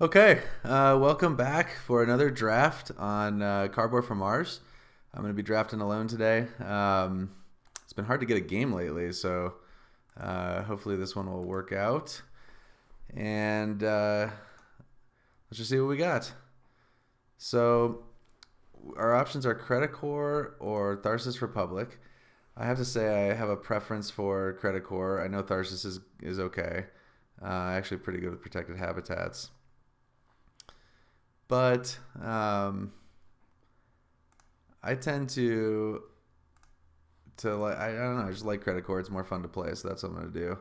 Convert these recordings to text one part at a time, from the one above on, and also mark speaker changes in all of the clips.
Speaker 1: Okay, welcome back for another draft on Cardboard from Mars. I'm going to be drafting alone today. It's been hard to get a game lately, so hopefully this one will work out. And let's just see what we got. So our options are Credicor or Tharsis Republic. I have to say I have a preference for Credicor. I know Tharsis is okay. Actually pretty good with protected habitats. But I tend to like, I don't know, I just like Credit Core. It's more fun to play, so that's what I'm gonna do.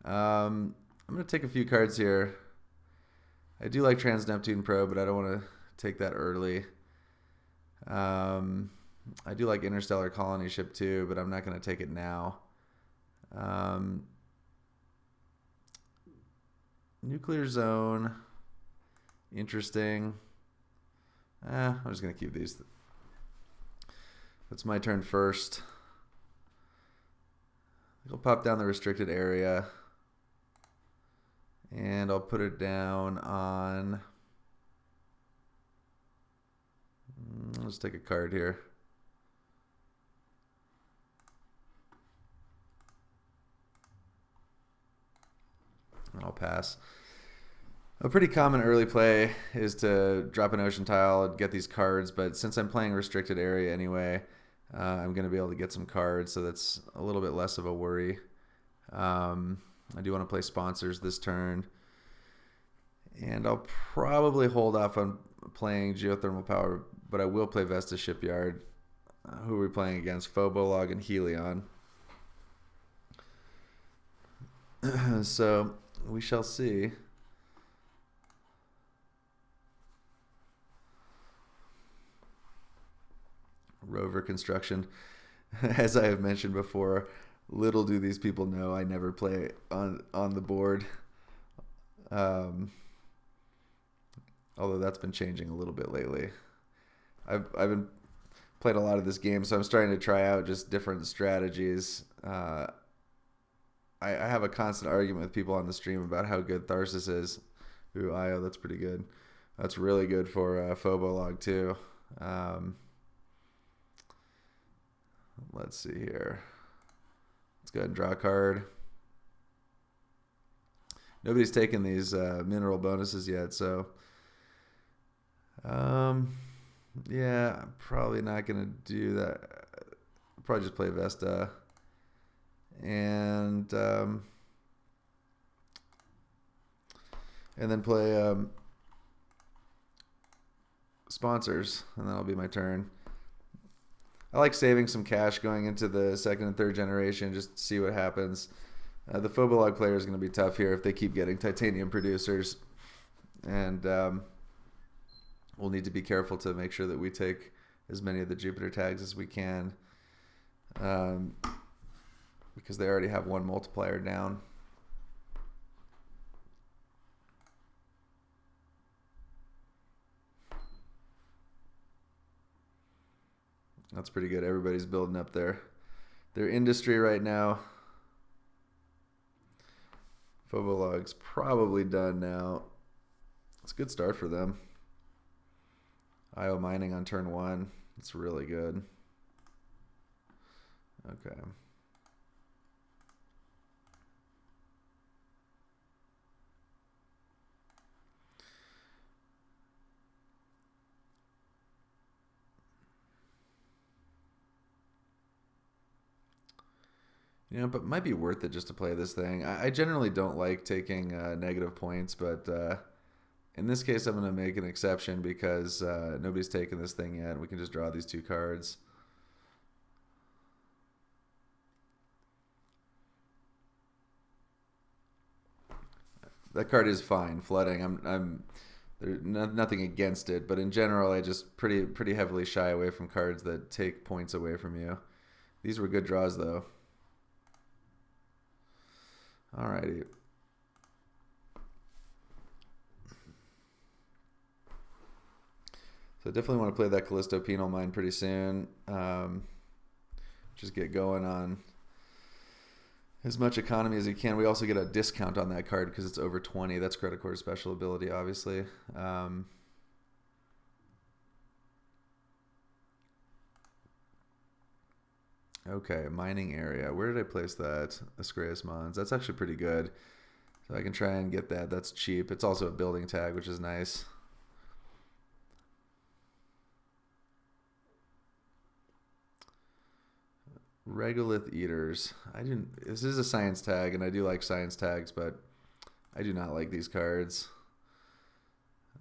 Speaker 1: I'm gonna take a few cards here. I do like Trans Neptune Pro, but I don't want to take that early. I do like Interstellar Colony Ship too, but I'm not gonna take it now. Nuclear Zone. Interesting. I'm just going to keep these. That's my turn first. I'll pop down the restricted area. And I'll put it down on... Let's take a card here. And I'll pass. A pretty common early play is to drop an ocean tile and get these cards, but since I'm playing restricted area anyway, I'm going to be able to get some cards, so that's a little bit less of a worry. I do want to play sponsors this turn, and I'll probably hold off on playing geothermal power, but I will play Vesta Shipyard. Who are we playing against? Phobolog and Helion. So we shall see. Rover construction. As I have mentioned before, little do these people know I never play on the board. Although that's been changing a little bit lately. I've been played a lot of this game, so I'm starting to try out just different strategies. I have a constant argument with people on the stream about how good Tharsis is. Ooh, Io, that's pretty good. That's really good for Phobolog too. Let's see here. Let's go ahead and draw a card. Nobody's taken these mineral bonuses yet, so yeah, I'm probably not gonna do that. I'll probably just play Vesta and then play sponsors, and that'll be my turn. I like saving some cash going into the second and third generation just to see what happens. The Phobolog player is going to be tough here if they keep getting titanium producers. And we'll need to be careful to make sure that we take as many of the Jupiter tags as we can. Because they already have one multiplier down. That's pretty good. Everybody's building up their industry right now. Phobolog's probably done now. It's a good start for them. IO mining on turn 1. It's really good. Okay. But it might be worth it just to play this thing. I generally don't like taking negative points, but in this case I'm going to make an exception because nobody's taken this thing yet. We can just draw these 2 cards. That card is fine, flooding. There's nothing against it, but in general I just pretty heavily shy away from cards that take points away from you. These were good draws though. Alrighty. So I definitely want to play that Callisto Penal Mine pretty soon. Just get going on as much economy as you can. We also get a discount on that card because it's over 20. That's Credicor's special ability, obviously. Okay, mining area. Where did I place that? Ascraeus Mons. That's actually pretty good. So I can try and get that. That's cheap. It's also a building tag, which is nice. Regolith Eaters. This is a science tag, and I do like science tags, but I do not like these cards.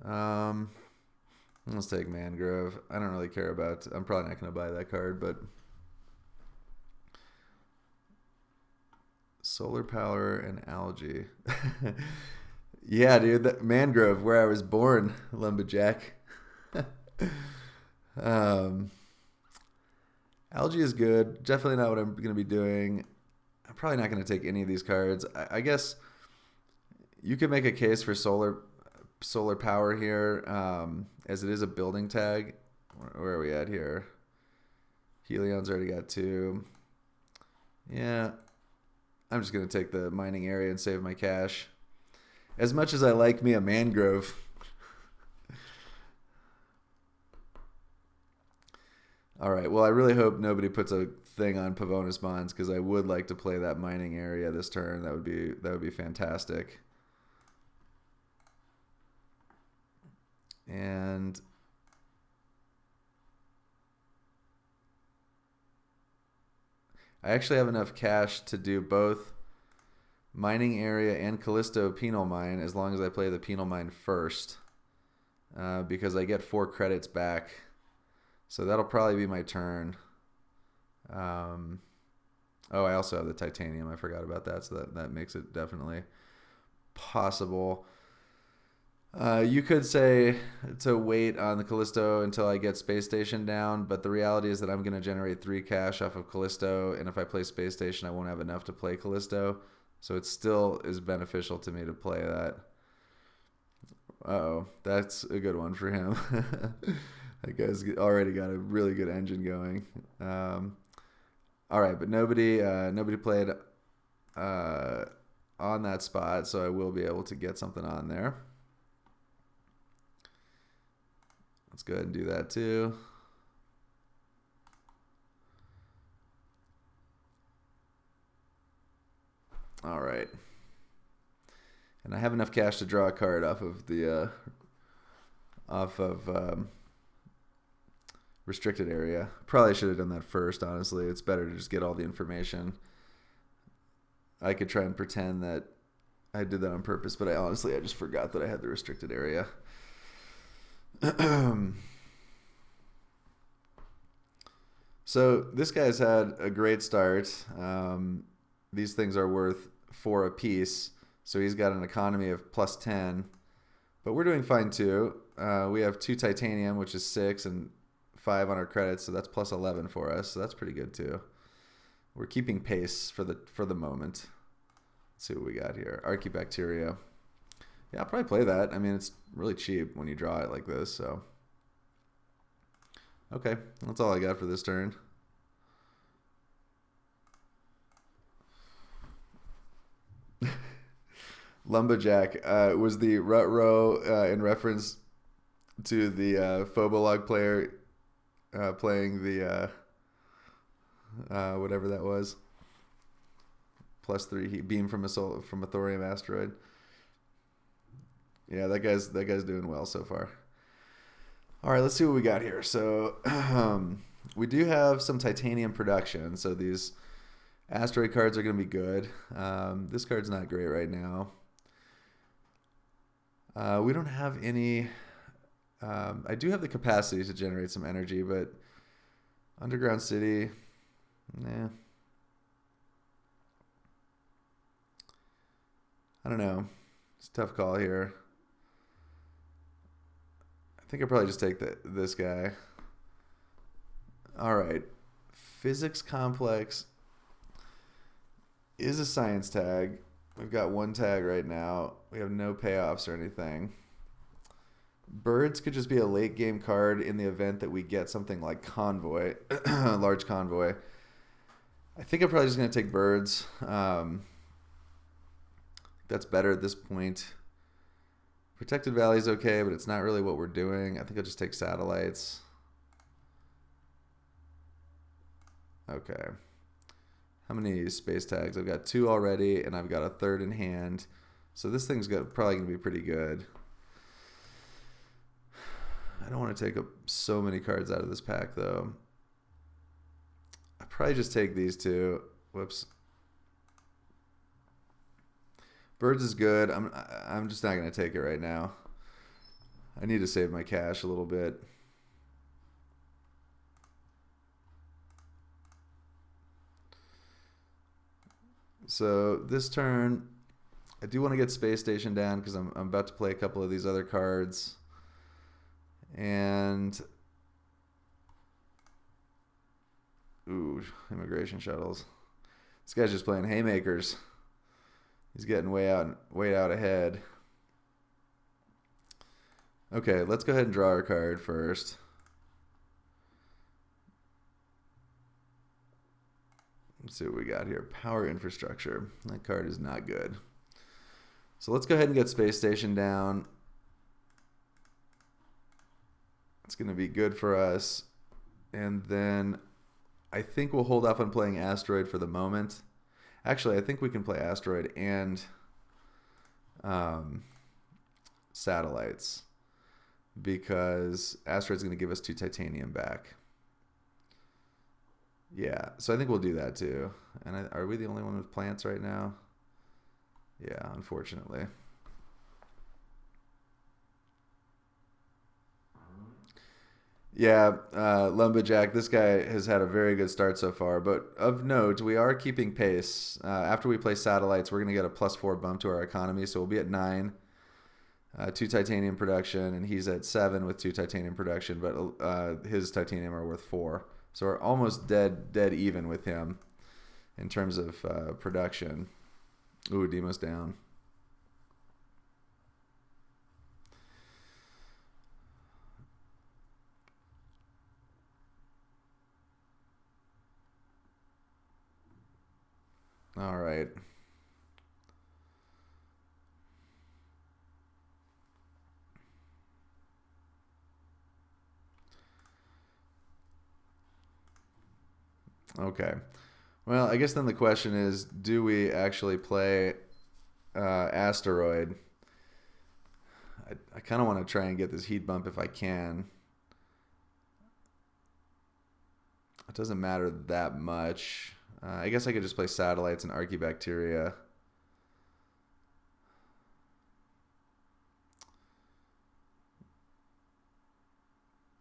Speaker 1: Let's take Mangrove. I don't really care about... I'm probably not going to buy that card, but... Solar Power and Algae. Yeah, dude. That Mangrove, where I was born, Lumberjack. Algae is good. Definitely not what I'm going to be doing. I'm probably not going to take any of these cards. I guess you could make a case for solar power here, as it is a building tag. Where are we at here? Helion's already got 2. Yeah. I'm just going to take the mining area and save my cash. As much as I like me a Mangrove. All right, well, I really hope nobody puts a thing on Pavonis Mons because I would like to play that mining area this turn. That would be fantastic. And I actually have enough cash to do both mining area and Callisto Penal Mine as long as I play the Penal Mine first, because I get 4 credits back. So that'll probably be my turn. Oh, I also have the titanium. I forgot about that, so that makes it definitely possible. You could say to wait on the Callisto until I get Space Station down, but the reality is that I'm going to generate 3 cash off of Callisto, and if I play Space Station, I won't have enough to play Callisto. So it still is beneficial to me to play that. Uh-oh, that's a good one for him. That guy's already got a really good engine going. All right, but nobody played on that spot, so I will be able to get something on there. Let's go ahead and do that too. All right. And I have enough cash to draw a card off of the restricted area. Probably should have done that first, honestly. It's better to just get all the information. I could try and pretend that I did that on purpose, but I just forgot that I had the restricted area. So this guy's had a great start. These things are worth 4 apiece, so he's got an economy of plus 10. But we're doing fine too. We have 2 titanium, which is 6, and 5 on our credits, so that's plus 11 for us. So that's pretty good too. We're keeping pace for the moment. Let's see what we got here. Archaebacteria. Yeah, I'll probably play that. I mean, it's really cheap when you draw it like this, so. Okay, that's all I got for this turn. Lumberjack was the rut row in reference to the Phobolog player playing the whatever that was. Plus 3 heat beam from a thorium asteroid. Yeah, that guy's doing well so far. All right, let's see what we got here. So we do have some titanium production, so these asteroid cards are going to be good. This card's not great right now. We don't have any... I do have the capacity to generate some energy, but Underground City, nah. I don't know. It's a tough call here. I think I'll probably just take this guy. All right. Physics Complex is a science tag. We've got 1 tag right now. We have no payoffs or anything. Birds could just be a late game card in the event that we get something like Convoy, large Convoy. I think I'm probably just going to take birds. That's better at this point. Protected Valley is okay, but it's not really what we're doing. I think I'll just take satellites. Okay. How many space tags? I've got 2 already, and I've got a 3rd in hand. So this thing's probably going to be pretty good. I don't want to take so many cards out of this pack, though. I'll probably just take these 2. Whoops. Birds is good. I'm just not going to take it right now. I need to save my cash a little bit. So this turn, I do want to get Space Station down because I'm about to play a couple of these other cards. And ooh, immigration shuttles. This guy's just playing haymakers. He's getting way out ahead. Okay, let's go ahead and draw our card first. Let's see what we got here. Power infrastructure. That card is not good. So let's go ahead and get Space Station down. It's going to be good for us. And then I think we'll hold off on playing Asteroid for the moment. Actually, I think we can play Asteroid and satellites, because Asteroid's going to give us 2 titanium back. Yeah, so I think we'll do that too. And are we the only one with plants right now? Yeah, unfortunately. Yeah, Lumberjack, this guy has had a very good start so far. But of note, we are keeping pace. After we play satellites, we're going to get a +4 bump to our economy. So we'll be at 9, 2 titanium production, and he's at 7 with 2 titanium production. But his titanium are worth 4. So we're almost dead even with him in terms of production. Ooh, Demo's down. All right. Okay. Well, I guess then the question is, do we actually play Asteroid? I kind of want to try and get this heat bump if I can. It doesn't matter that much. I guess I could just play satellites and Archaebacteria.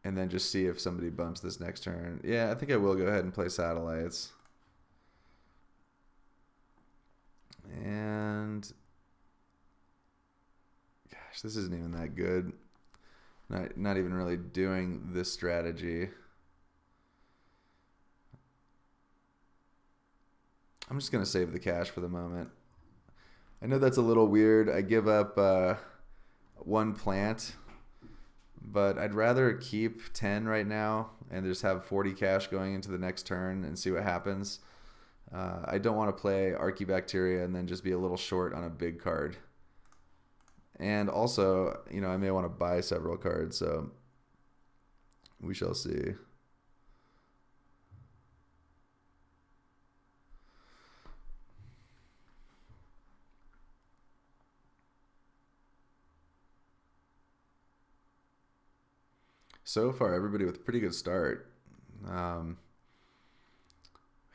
Speaker 1: And then just see if somebody bumps this next turn. Yeah, I think I will go ahead and play satellites. And gosh, this isn't even that good. Not even really doing this strategy. I'm just going to save the cash for the moment. I know that's a little weird. I give up 1 plant, but I'd rather keep 10 right now and just have 40 cash going into the next turn and see what happens. I don't want to play Archaebacteria and then just be a little short on a big card. And also, you know, I may want to buy several cards, so we shall see. So far, everybody with a pretty good start. Haven't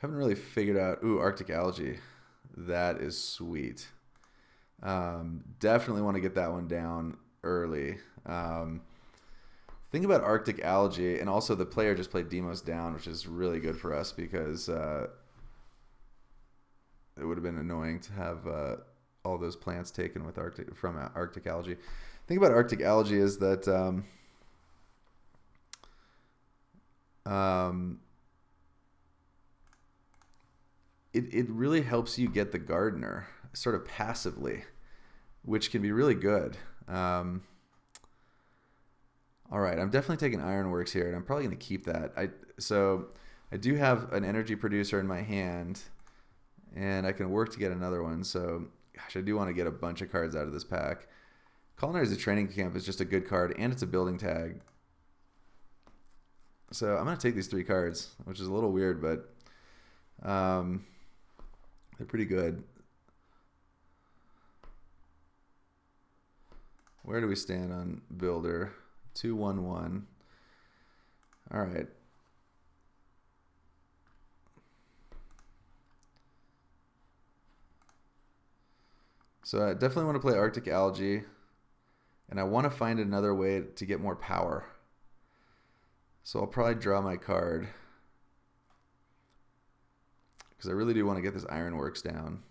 Speaker 1: really figured out... Ooh, Arctic Algae. That is sweet. Definitely want to get that one down early. Think about Arctic Algae, and also the player just played Demos down, which is really good for us because it would have been annoying to have all those plants taken with from Arctic Algae. Think about Arctic Algae is that... it really helps you get the gardener sort of passively, which can be really good. All right, I'm definitely taking Ironworks here, and I'm probably going to keep that. So I I do have an energy producer in my hand, and I can work to get another one. So, gosh, I do want to get a bunch of cards out of this pack. Culinary as a Training Camp is just a good card, and it's a building tag. So I'm going to take these 3 cards, which is a little weird, but they're pretty good. Where do we stand on Builder? 2-1-1. All right. So I definitely want to play Arctic Algae, and I want to find another way to get more power. So I'll probably draw my card, because I really do want to get this Ironworks down.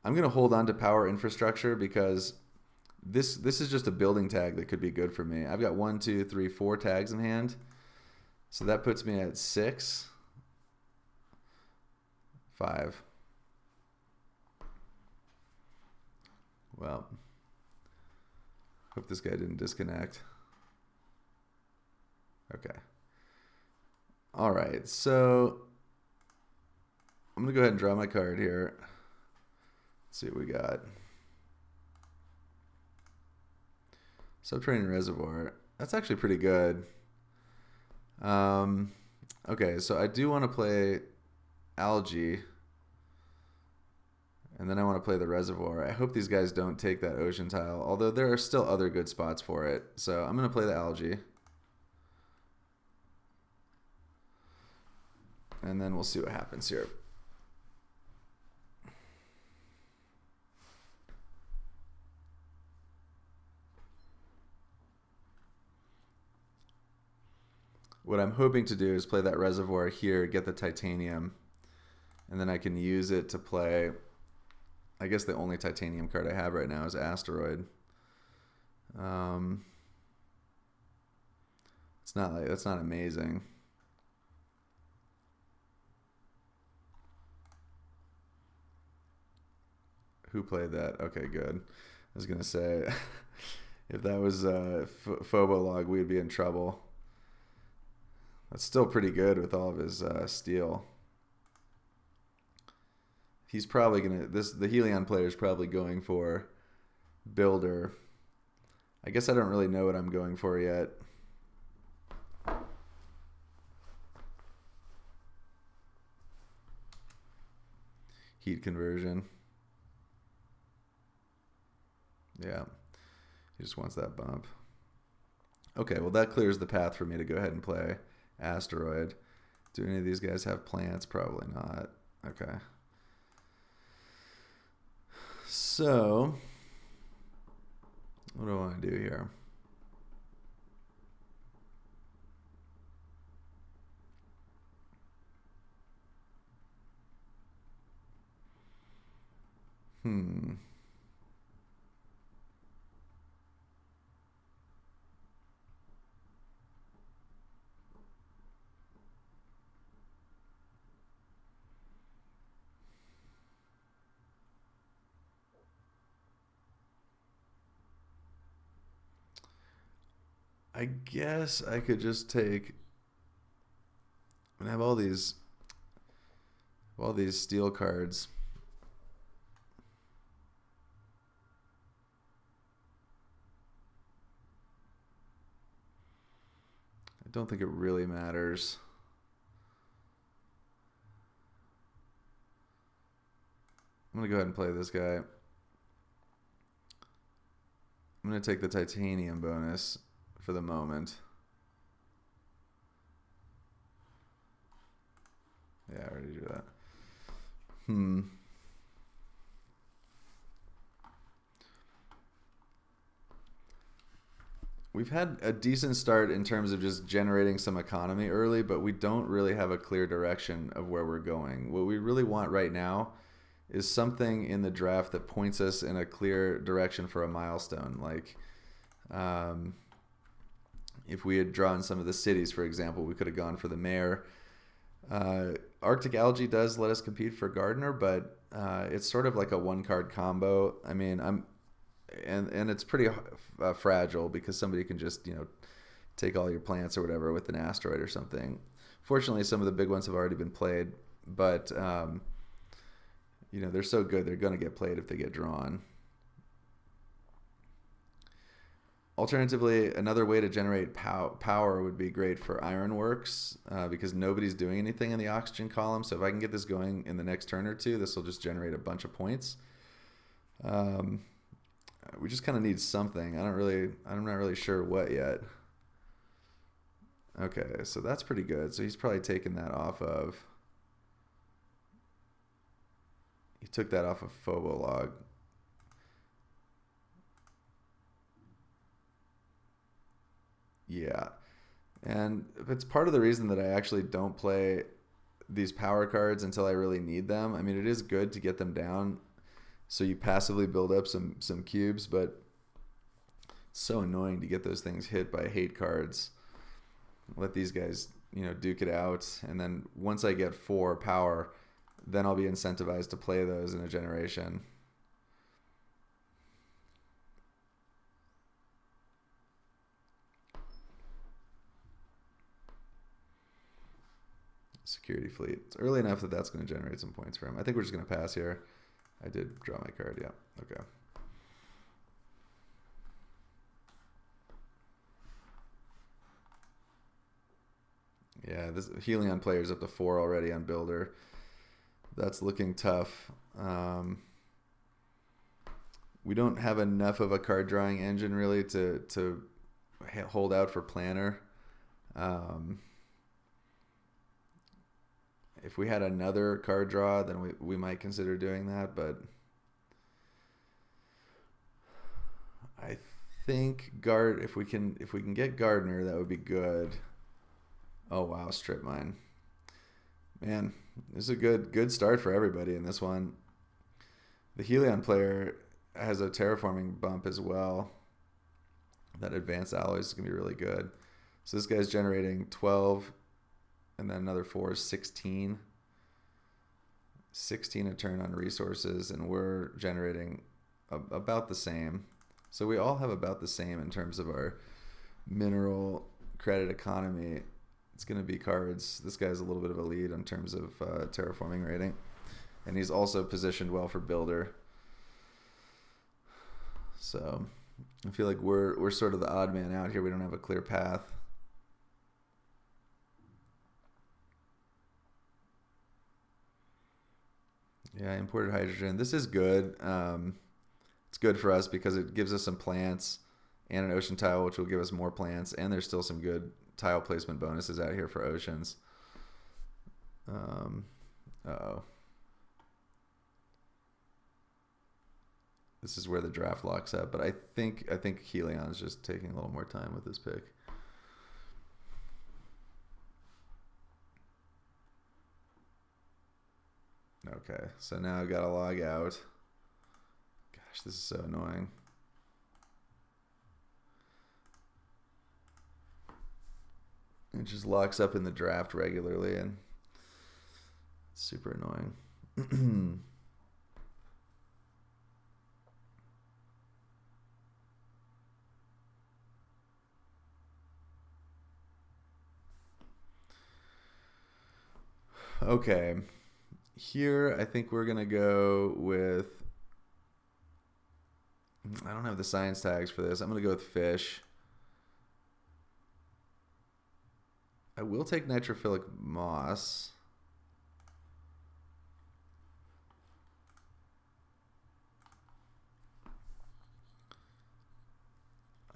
Speaker 1: I'm going to hold on to Power Infrastructure because this is just a building tag that could be good for me. I've got 1, 2, 3, 4 tags in hand. So that puts me at 6, 5. Well, hope this guy didn't disconnect. Okay. All right, so I'm going to go ahead and draw my card here. Let's see what we got. Subterranean Reservoir. That's actually pretty good. Okay, so I do want to play Algae. And then I want to play the Reservoir. I hope these guys don't take that Ocean Tile, although there are still other good spots for it. So I'm going to play the Algae. And then we'll see what happens here. What I'm hoping to do is play that Reservoir here, get the Titanium, and then I can use it to play. I guess the only Titanium card I have right now is Asteroid. It's not like that's not amazing. Who played that? Okay, good. I was gonna say, if that was Phobolog, we'd be in trouble. That's still pretty good with all of his steel. He's probably gonna the Helion player is probably going for Builder. I guess I don't really know what I'm going for yet. Heat conversion. Yeah, he just wants that bump. Okay, well that clears the path for me to go ahead and play Asteroid. Do any of these guys have plants? Probably not. Okay. So, what do I want to do here? I guess I could just take and have all these steel cards. I don't think it really matters. I'm going to go ahead and play this guy. I'm going to take the Titanium bonus for the moment. Yeah, I already do that. We've had a decent start in terms of just generating some economy early, but we don't really have a clear direction of where we're going. What we really want right now is something in the draft that points us in a clear direction for a milestone. Like, if we had drawn some of the cities, for example, we could have gone for the mayor. Arctic Algae does let us compete for Gardener, but it's sort of like a one-card combo. I mean, and it's pretty fragile because somebody can just, take all your plants or whatever with an asteroid or something. Fortunately, some of the big ones have already been played, but you know, they're so good they're going to get played if they get drawn. Alternatively, another way to generate power would be great for ironworks because nobody's doing anything in the oxygen column. So if I can get this going in the next turn or two, this will just generate a bunch of points. We just kind of need something. I'm not really sure what yet. Okay, so that's pretty good. So he's probably taken that off of. He took that off of Phobolog. Yeah, and it's part of the reason that I actually don't play these power cards until I really need them. I mean, it is good to get them down so you passively build up some cubes, but it's so annoying to get those things hit by hate cards. Let these guys, you know, duke it out, and then once I get 4 power, then I'll be incentivized to play those in a generation. Security fleet. It's early enough that that's going to generate some points for him. I think we're just going to pass here. I did draw my card, yeah. Okay. Yeah, this Helion player's up to 4 already on Builder. That's looking tough. We don't have enough of a card drawing engine really to hold out for Planner. If we had another card draw, then we might consider doing that, but I think if we can get Gardener, that would be good. Oh wow, Strip Mine. Man, this is a good start for everybody in this one. The Helion player has a terraforming bump as well. That advanced alloys is going to be really good. So this guy's generating 12, and then another 4 is 16. 16 a turn on resources, and we're generating about the same. So we all have about the same in terms of our mineral credit economy. It's going to be cards. This guy's a little bit of a lead in terms of terraforming rating. And he's also positioned well for Builder. So I feel like we're sort of the odd man out here. We don't have a clear path. Yeah, imported hydrogen. This is good. It's good for us because it gives us some plants and an ocean tile, which will give us more plants. And there's still some good tile placement bonuses out here for oceans. Uh-oh. This is where the draft locks up, but I think Helion's just taking a little more time with this pick. Okay, so now I gotta log out. Gosh, this is so annoying. It just locks up in the draft regularly, and it's super annoying. Okay. Here, I think we're going to go with... I don't have the science tags for this. I'm going to go with fish. I will take nitrophilic moss.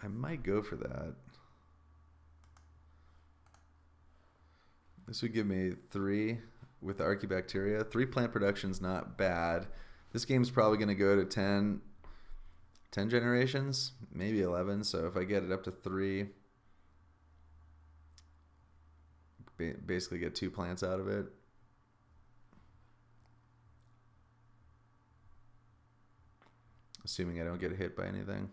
Speaker 1: I might go for that. This would give me 3 with the Archaebacteria. 3 plant production's not bad. This game's probably going to go to 10 generations, maybe 11. So if I get it up to 3, basically get 2 plants out of it. Assuming I don't get hit by anything.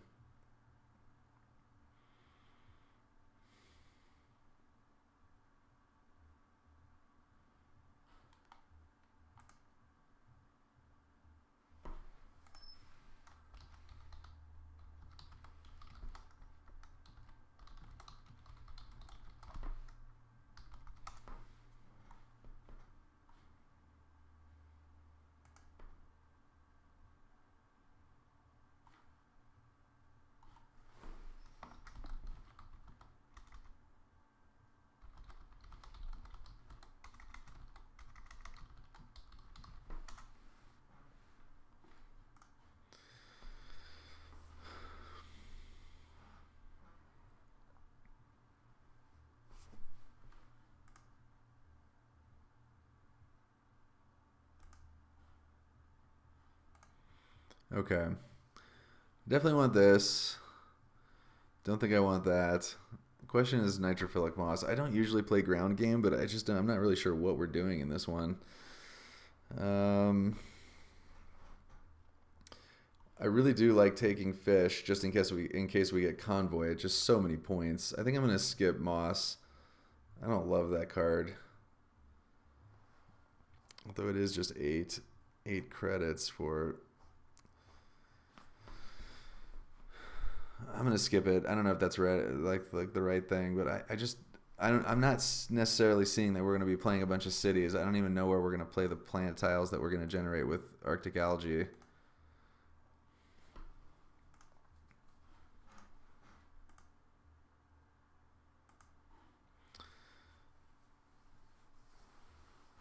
Speaker 1: Okay. Definitely want this. Don't think I want that. Question is nitrophilic moss. I don't usually play ground game, but I'm not really sure what we're doing in this one. I really do like taking fish just in case we get convoy. Just so many points. I think I'm gonna skip moss. I don't love that card, although it is just eight credits for. I'm gonna skip it. I don't know if that's right, like the right thing, but I'm not necessarily seeing that we're gonna be playing a bunch of cities. I don't even know where we're gonna play the plant tiles that we're gonna generate with Arctic Algae.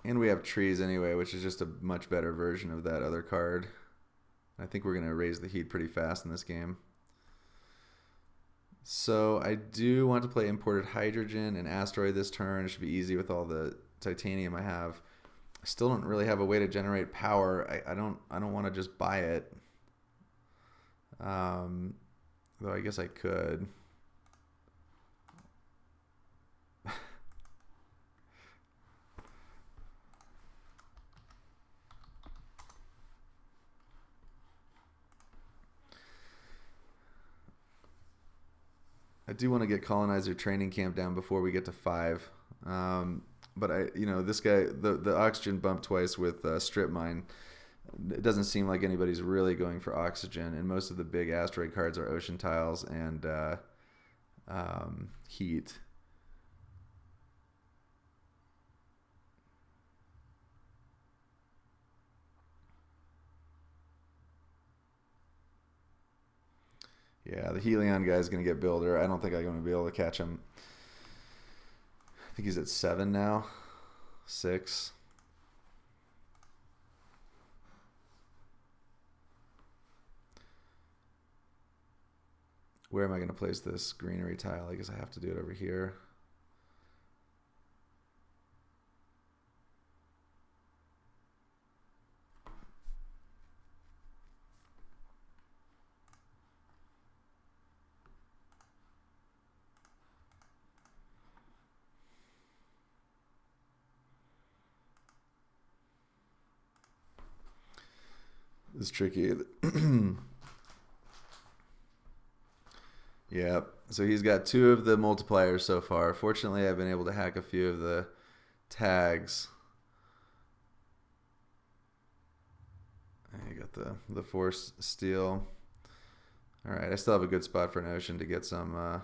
Speaker 1: And we have trees anyway, which is just a much better version of that other card. I think we're gonna raise the heat pretty fast in this game. So I do want to play imported hydrogen and asteroid this turn. It should be easy with all the titanium I have. I still don't really have a way to generate power. I don't want to just buy it. Though I guess I could. I do want to get colonizer training camp down before we get to 5. But this guy, the oxygen bump twice with strip mine. It doesn't seem like anybody's really going for oxygen, and most of the big asteroid cards are ocean tiles and heat. Yeah, the Helion guy is going to get builder. I don't think I'm going to be able to catch him. I think he's at 7 now. 6. Where am I going to place this greenery tile? I guess I have to do it over here. It's tricky. Yeah, so he's got 2 of the multipliers so far. Fortunately, I've been able to hack a few of the tags. You got the force steel. All right, I still have a good spot for an ocean to get some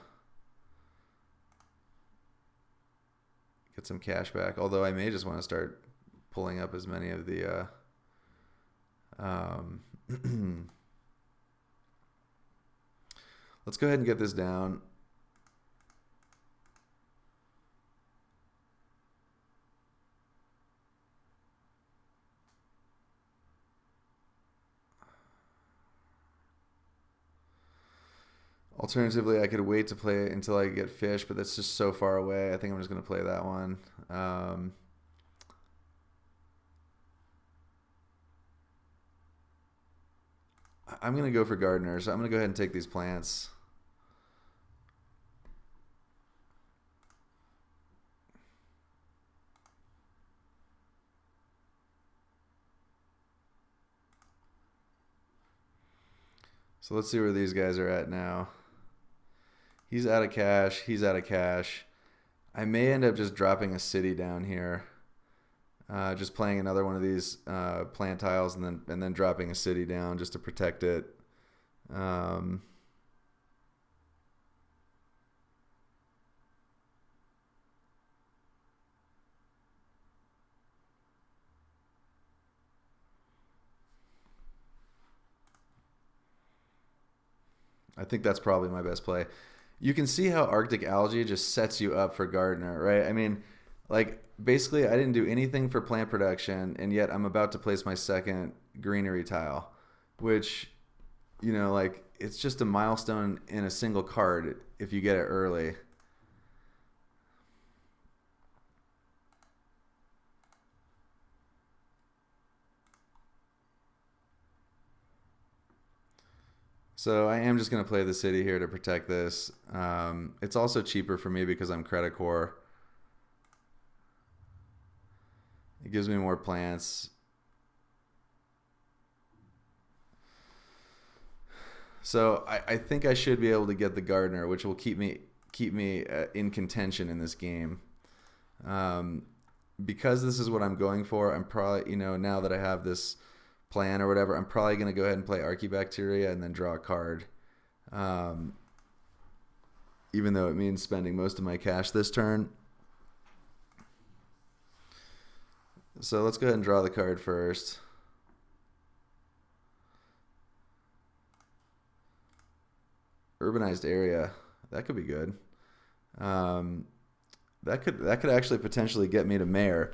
Speaker 1: cash back. Although I may just want to start pulling up as many of the let's go ahead and get this down. Alternatively, I could wait to play it until I get fish, but that's just so far away. I think I'm just going to play that one. I'm going to go for gardener, so I'm going to go ahead and take these plants. So let's see where these guys are at now. He's out of cash. He's out of cash. I may end up just dropping a city down here. Just playing another one of these plant tiles and then dropping a city down just to protect it. I think that's probably my best play. You can see how Arctic Algae just sets you up for gardener, right? I mean, like basically I didn't do anything for plant production, and yet I'm about to place my second greenery tile, which, like it's just a milestone in a single card if you get it early. So I am just going to play the city here to protect this. It's also cheaper for me because I'm Credicor. It gives me more plants. So I think I should be able to get the gardener, which will keep me in contention in this game. Because this is what I'm going for, I'm probably, now that I have this plan or whatever, I'm probably going to go ahead and play Archibacteria and then draw a card. Even though it means spending most of my cash this turn. So let's go ahead and draw the card first. Urbanized area. That could be good. That could actually potentially get me to mayor.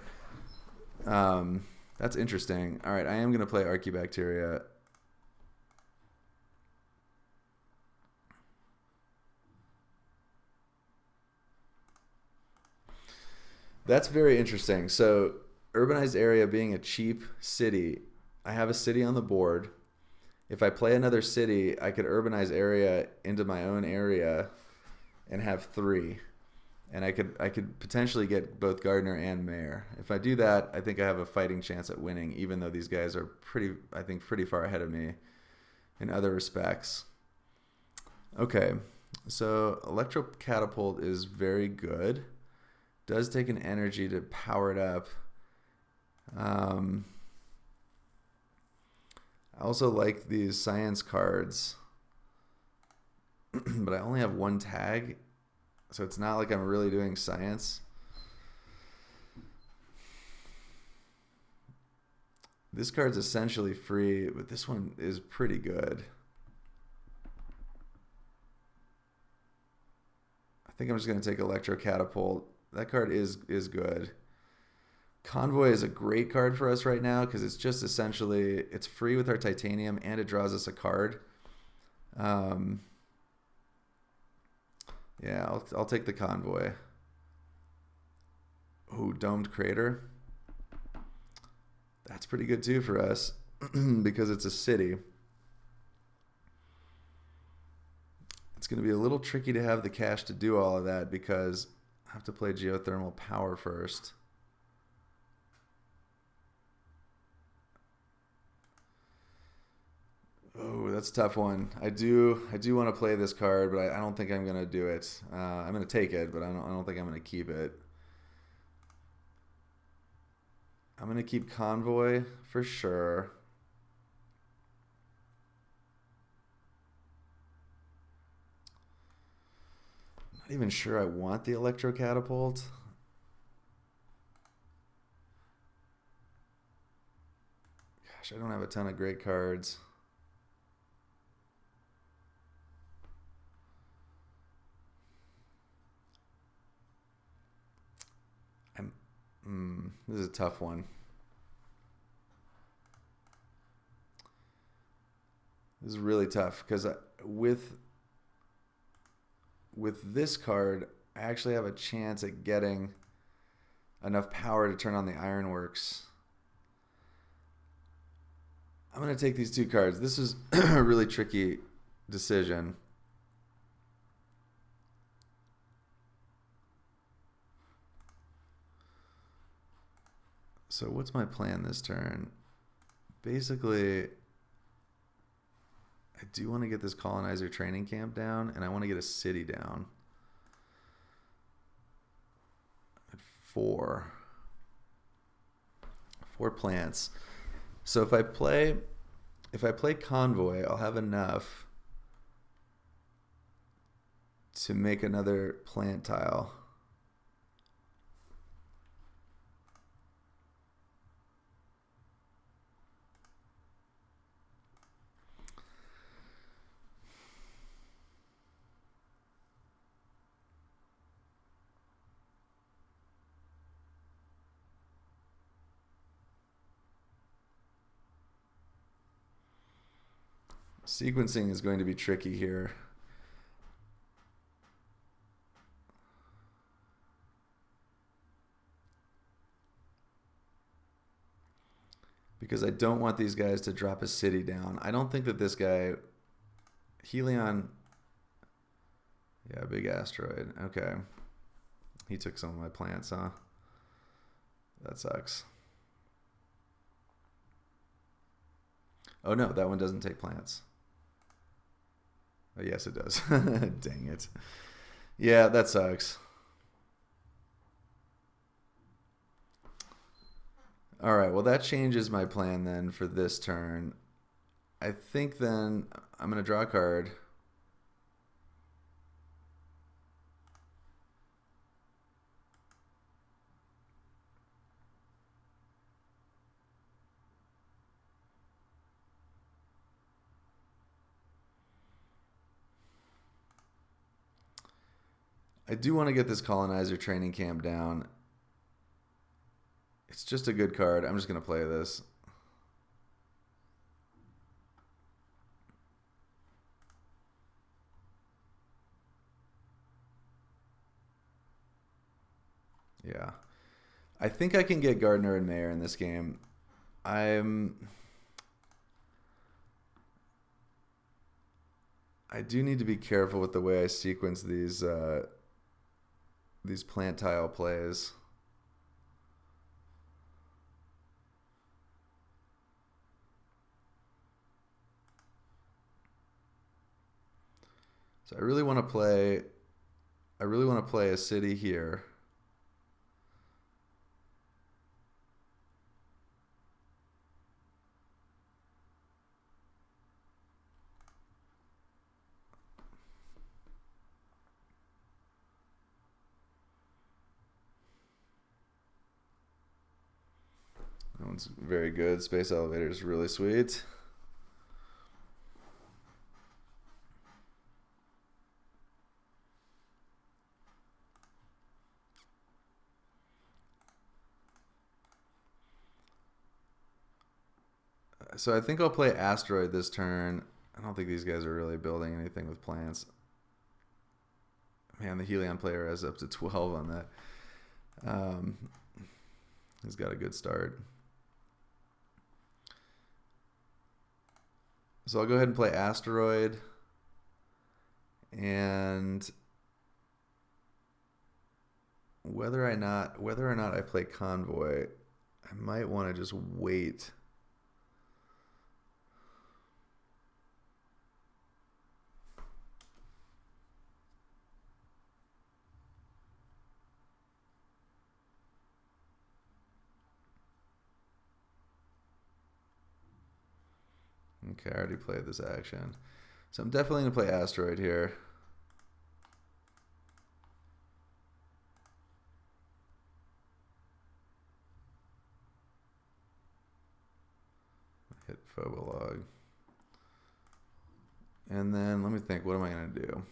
Speaker 1: That's interesting. All right, I am going to play Archibacteria. That's very interesting. So, urbanized area being a cheap city, I have a city on the board. If I play another city, I could urbanize area into my own area and have 3. And I could potentially get both gardener and mayor. If I do that, I think I have a fighting chance at winning, even though these guys are pretty far ahead of me in other respects. Okay, so electro catapult is very good. Does take an energy to power it up. I also like these science cards, but I only have 1 tag. So it's not like I'm really doing science. This card's essentially free, but this one is pretty good. I think I'm just going to take Electro Catapult. That card is good. Convoy is a great card for us right now because it's just essentially, it's free with our titanium and it draws us a card. Yeah, I'll take the Convoy. Ooh, Domed Crater. That's pretty good too for us because it's a city. It's going to be a little tricky to have the cash to do all of that because I have to play Geothermal Power first. Oh, that's a tough one. I do want to play this card, but I don't think I'm gonna do it. I'm gonna take it, but I don't think I'm gonna keep it. I'm gonna keep Convoy for sure. Not even sure I want the Electro Catapult. Gosh, I don't have a ton of great cards. This is a tough one. This is really tough because with this card, I actually have a chance at getting enough power to turn on the Ironworks. I'm going to take these 2 cards. This is a really tricky decision. So what's my plan this turn? Basically, I do want to get this colonizer training camp down, and I want to get a city down. At 4 plants. So if I play Convoy, I'll have enough to make another plant tile. Sequencing is going to be tricky here. Because I don't want these guys to drop a city down. I don't think that this guy Helion. Yeah, big asteroid. Okay. He took some of my plants, huh? That sucks. Oh no, that one doesn't take plants. Oh, yes, it does. Dang it. Yeah, that sucks. All right, well, that changes my plan then for this turn. I think then I'm going to draw a card. I do want to get this colonizer training camp down. It's just a good card. I'm just going to play this. Yeah. I think I can get Gardner and Mayer in this game. I do need to be careful with the way I sequence these plant tile plays. So I really want to play a city here. That one's very good. Space elevator is really sweet. So I think I'll play asteroid this turn. I don't think these guys are really building anything with plants. Man, the Helion player has up to 12 on that. He's got a good start. So I'll go ahead and play asteroid. And whether or not I play convoy, I might want to just wait. Okay, I already played this action. So I'm definitely going to play asteroid here. Hit Phobolog. And then let me think, what am I going to do?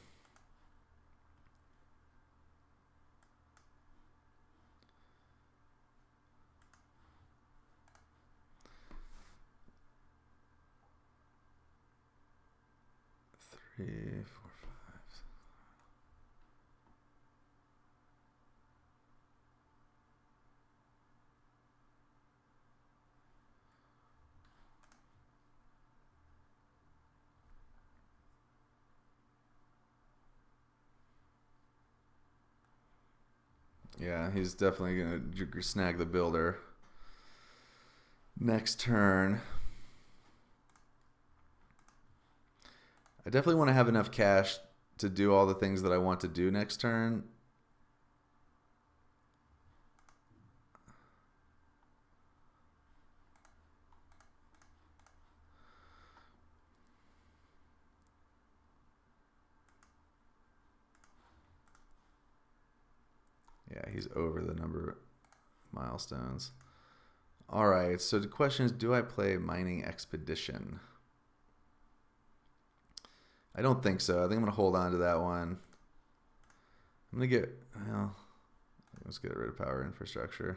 Speaker 1: Three, four, five. Yeah, he's definitely going to snag the builder next turn. I definitely want to have enough cash to do all the things that I want to do next turn. Yeah, he's over the number of milestones. All right, so the question is, do I play Mining Expedition? I don't think so. I think I'm going to hold on to that one. I'm going to get, well, let's get rid of power infrastructure.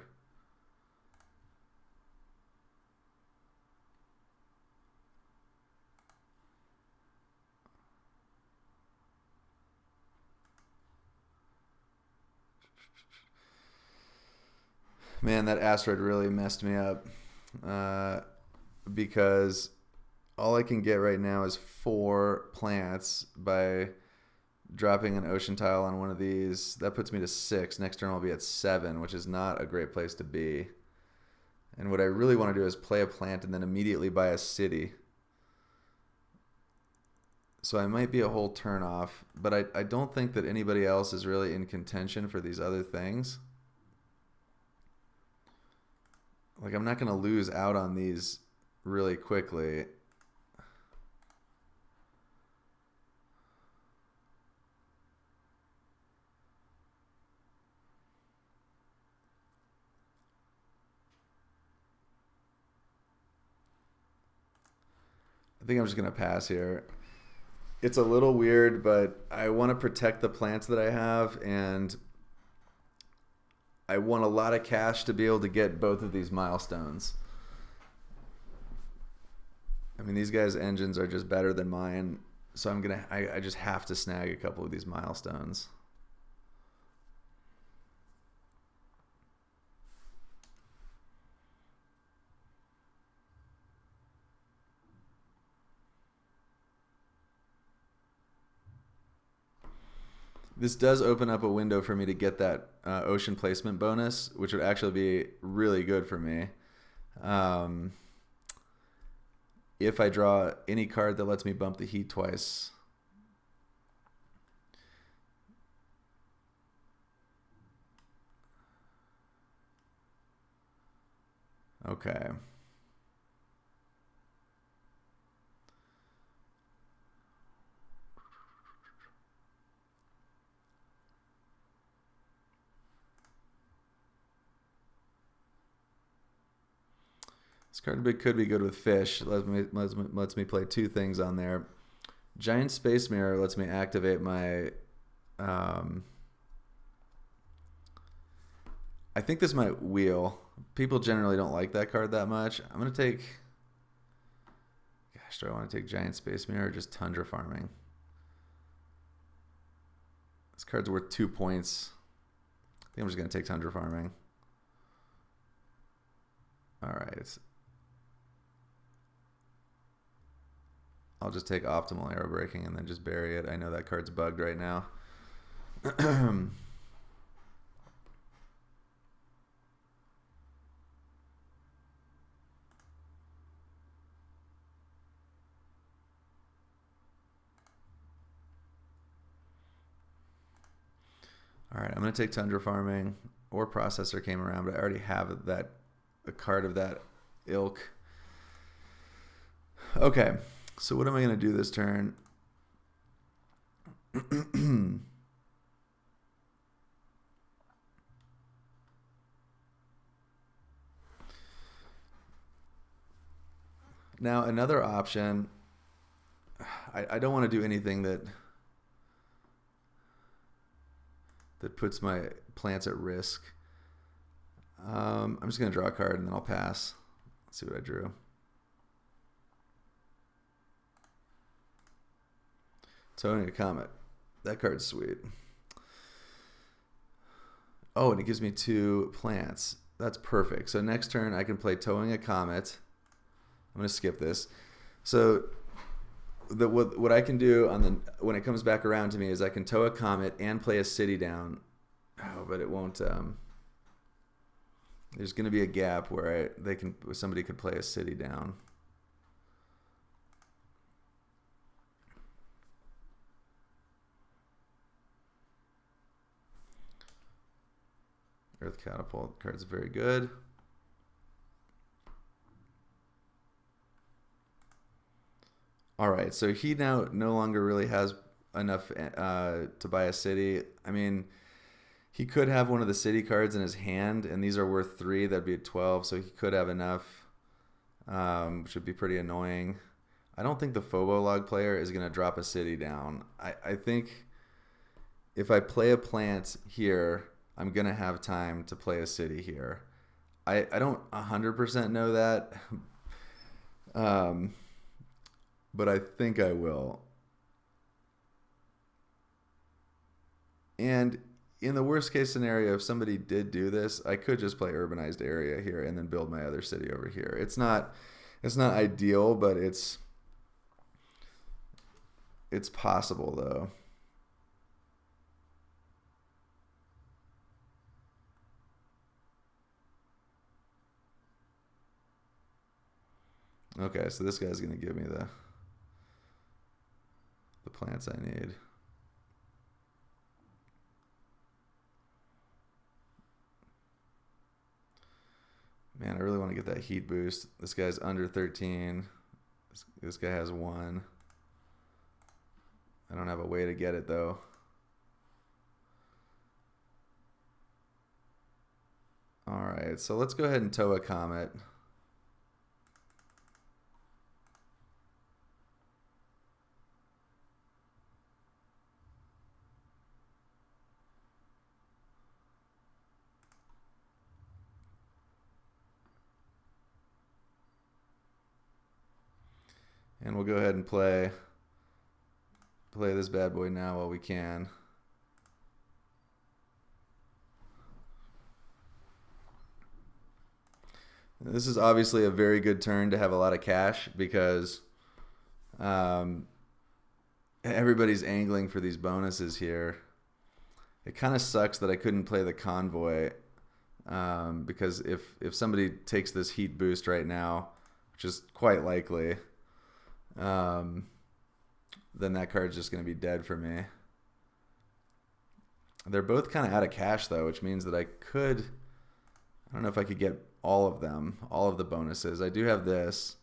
Speaker 1: Man, that asteroid really messed me up because all I can get right now is 4 plants by dropping an ocean tile on one of these. That puts me to 6. Next turn I'll be at 7, which is not a great place to be. And what I really want to do is play a plant and then immediately buy a city. So I might be a whole turn off, but I don't think that anybody else is really in contention for these other things. Like, I'm not going to lose out on these really quickly. I think I'm just going to pass here. It's a little weird, but I want to protect the plants that I have, and I want a lot of cash to be able to get both of these milestones. I mean, these guys' engines are just better than mine, so I just have to snag a couple of these milestones. This does open up a window for me to get that ocean placement bonus, which would actually be really good for me. If I draw any card that lets me bump the heat twice. Okay. This card could be good with fish. Lets me play 2 things on there. Giant Space Mirror lets me activate my... I think this might wheel. People generally don't like that card that much. I'm going to take... Gosh, do I want to take Giant Space Mirror or just Tundra Farming? This card's worth 2 points. I think I'm just going to take Tundra Farming. All right. I'll just take Optimal Arrow Breaking and then just bury it. I know that card's bugged right now. All right, I'm going to take Tundra Farming, or Processor came around, but I already have a card of that ilk. Okay, so what am I going to do this turn? Now, another option, I don't want to do anything that puts my plants at risk. I'm just going to draw a card and then I'll pass. Let's see what I drew. Towing a Comet. That card's sweet. Oh, and it gives me 2 plants. That's perfect. So next turn I can play Towing a Comet. I'm going to skip this. So what I can do when it comes back around to me is I can tow a comet and play a city down. Oh, but it won't. There's going to be a gap where somebody could play a city down. Earth Catapult card's very good. All right, so he now no longer really has enough to buy a city. I mean, he could have one of the city cards in his hand, and these are worth 3. That'd be at 12, so he could have enough, which would be pretty annoying. I don't think the Phobolog player is going to drop a city down. I think if I play a plant here, I'm going to have time to play a city here. I don't 100% know that. But I think I will. And in the worst case scenario, if somebody did do this, I could just play Urbanized Area here and then build my other city over here. It's not ideal, but it's It's possible, though. Okay, so this guy's going to give me the plants I need. Man, I really want to get that heat boost. This guy's under 13. This guy has 1. I don't have a way to get it, though. All right, so let's go ahead and tow a comet. And we'll go ahead and play this bad boy now while we can. This is obviously a very good turn to have a lot of cash because everybody's angling for these bonuses here. It kind of sucks that I couldn't play the convoy because if somebody takes this heat boost right now, which is quite likely, then that card's just going to be dead for me. They're both kind of out of cash, though, which means that I don't know if I could get all of them, all of the bonuses. I do have this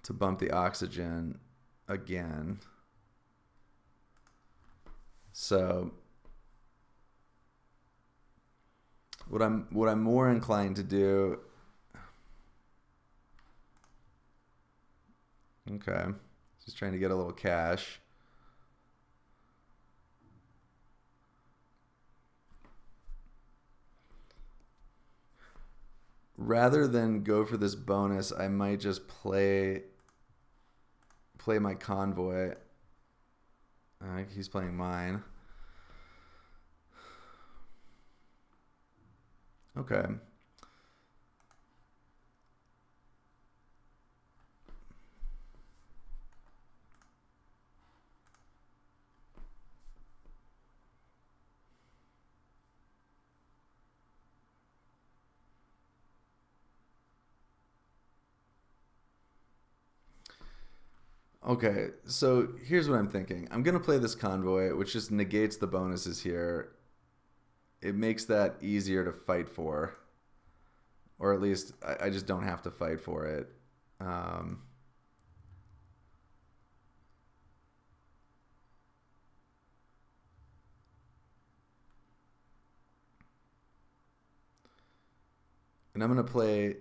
Speaker 1: to bump the oxygen again. So what I'm more inclined to do. Okay, just trying to get a little cash. Rather than go for this bonus, I might just play my convoy. He's playing mine. Okay. Okay, so here's what I'm thinking. I'm going to play this convoy, which just negates the bonuses here. It makes that easier to fight for. Or at least I just don't have to fight for it. And I'm going to play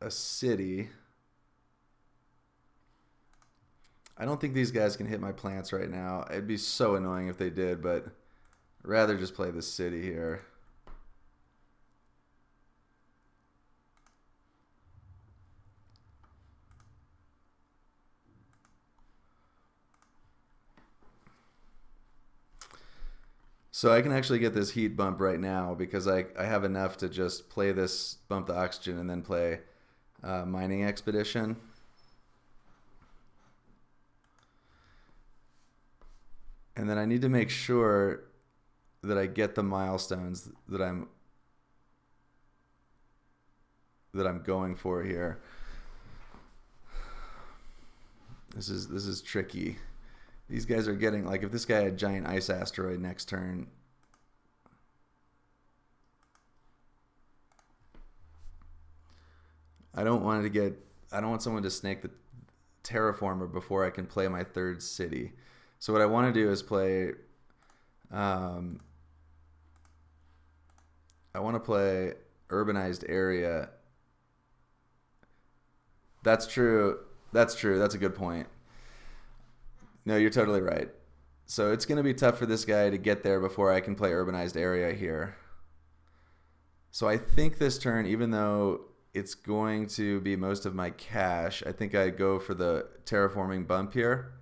Speaker 1: a city. I don't think these guys can hit my plants right now. It'd be so annoying if they did, but I'd rather just play this city here. So I can actually get this heat bump right now because I have enough to just play this, bump the oxygen, and then play mining expedition. And then I need to make sure that I get the milestones that I'm going for here. This is tricky. These guys are getting, like, if this guy had giant ice asteroid next turn, I don't want someone to snake the terraformer before I can play my third city. So what I want to do is play, I want to play urbanized area. That's true. That's a good point. No, you're totally right. So it's going to be tough for this guy to get there before I can play urbanized area here. So I think this turn, even though it's going to be most of my cash, I think I go for the terraforming bump here.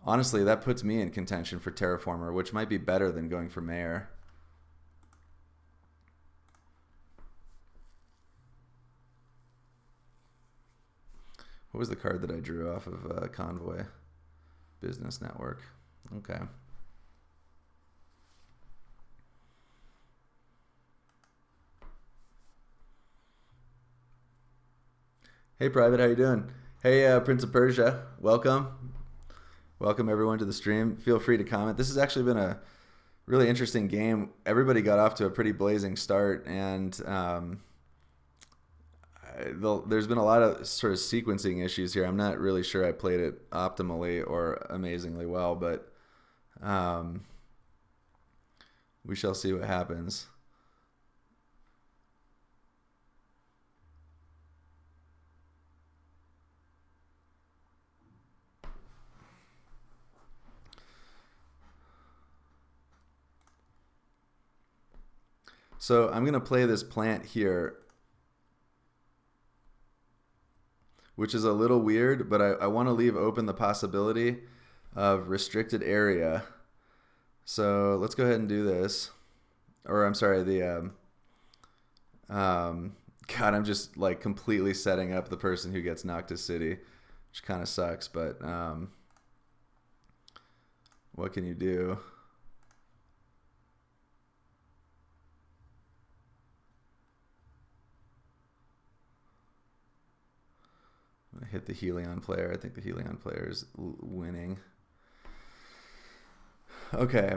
Speaker 1: Honestly, that puts me in contention for terraformer, which might be better than going for mayor. What was the card that I drew off of Convoy? Business Network. Okay. Hey, Private, how you doing? Hey, Prince of Persia, welcome. Welcome everyone to the stream. Feel free to comment. This has actually been a really interesting game. Everybody got off to a pretty blazing start, and there's been a lot of sort of sequencing issues here. I'm not really sure I played it optimally or amazingly well, but we shall see what happens. So I'm going to play this plant here, which is a little weird, but I want to leave open the possibility of restricted area. So let's go ahead and do this. Or I'm sorry, God, I'm just like completely setting up the person who gets Noctis City, which kind of sucks, but what can you do? I'm gonna hit the Helion player. I think the Helion player is winning. Okay.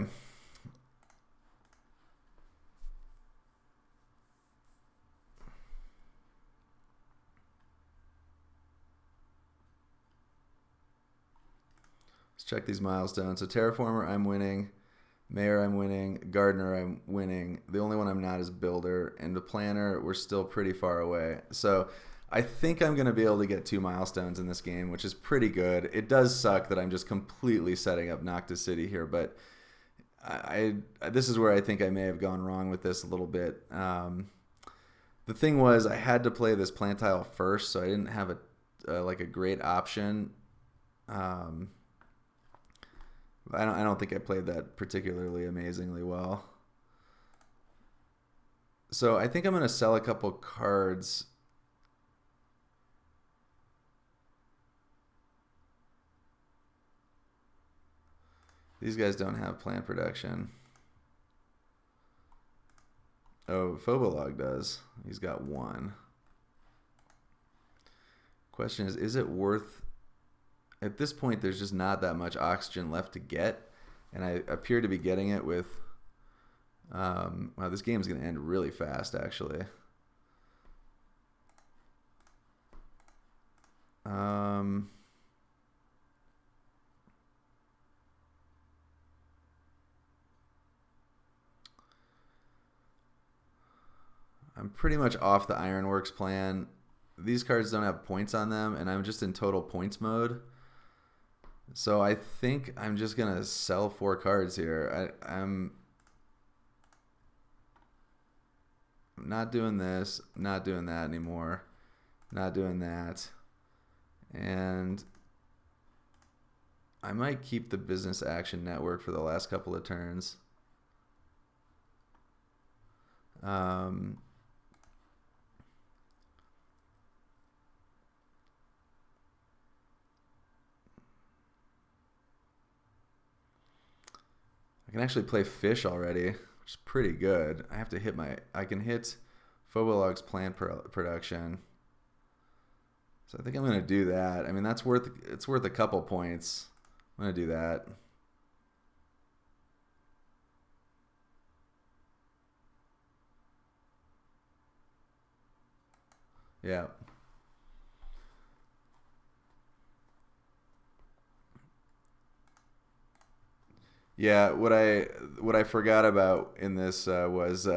Speaker 1: Let's check these milestones. So Terraformer, I'm winning. Mayor, I'm winning. Gardener, I'm winning. The only one I'm not is Builder. And the Planner, we're still pretty far away. So I think I'm going to be able to get 2 milestones in this game, which is pretty good. It does suck that I'm just completely setting up Noctis City here, but this is where I think I may have gone wrong with this a little bit. The thing was, I had to play this plant tile first, so I didn't have a great option. I don't think I played that particularly amazingly well. So I think I'm going to sell a couple cards. These guys don't have plant production. Oh, Phobolog does. He's got 1. Question is it worth... At this point, there's just not that much oxygen left to get, and I appear to be getting it with... wow, this game's going to end really fast, actually. I'm pretty much off the Ironworks plan. These cards don't have points on them, and I'm just in total points mode. So I think I'm just going to sell 4 cards here. I'm not doing this, not doing that anymore, not doing that. And I might keep the Business Action Network for the last couple of turns. I can actually play Fish already, which is pretty good. I have to hit I can hit Phobolog's plant production. So I think I'm going to do that. I mean, it's worth a couple points. I'm going to do that. Yeah. Yeah, what I forgot about in this was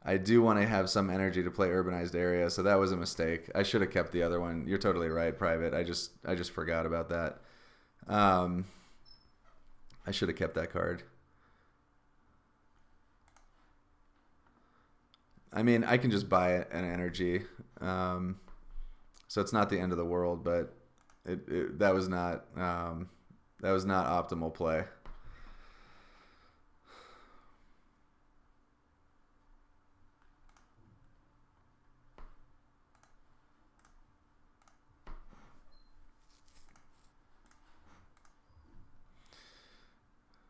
Speaker 1: I do want to have some energy to play Urbanized Area, so that was a mistake. I should have kept the other one. You're totally right, Private. I just forgot about that. I should have kept that card. I mean, I can just buy an energy, so it's not the end of the world. But that was not optimal play.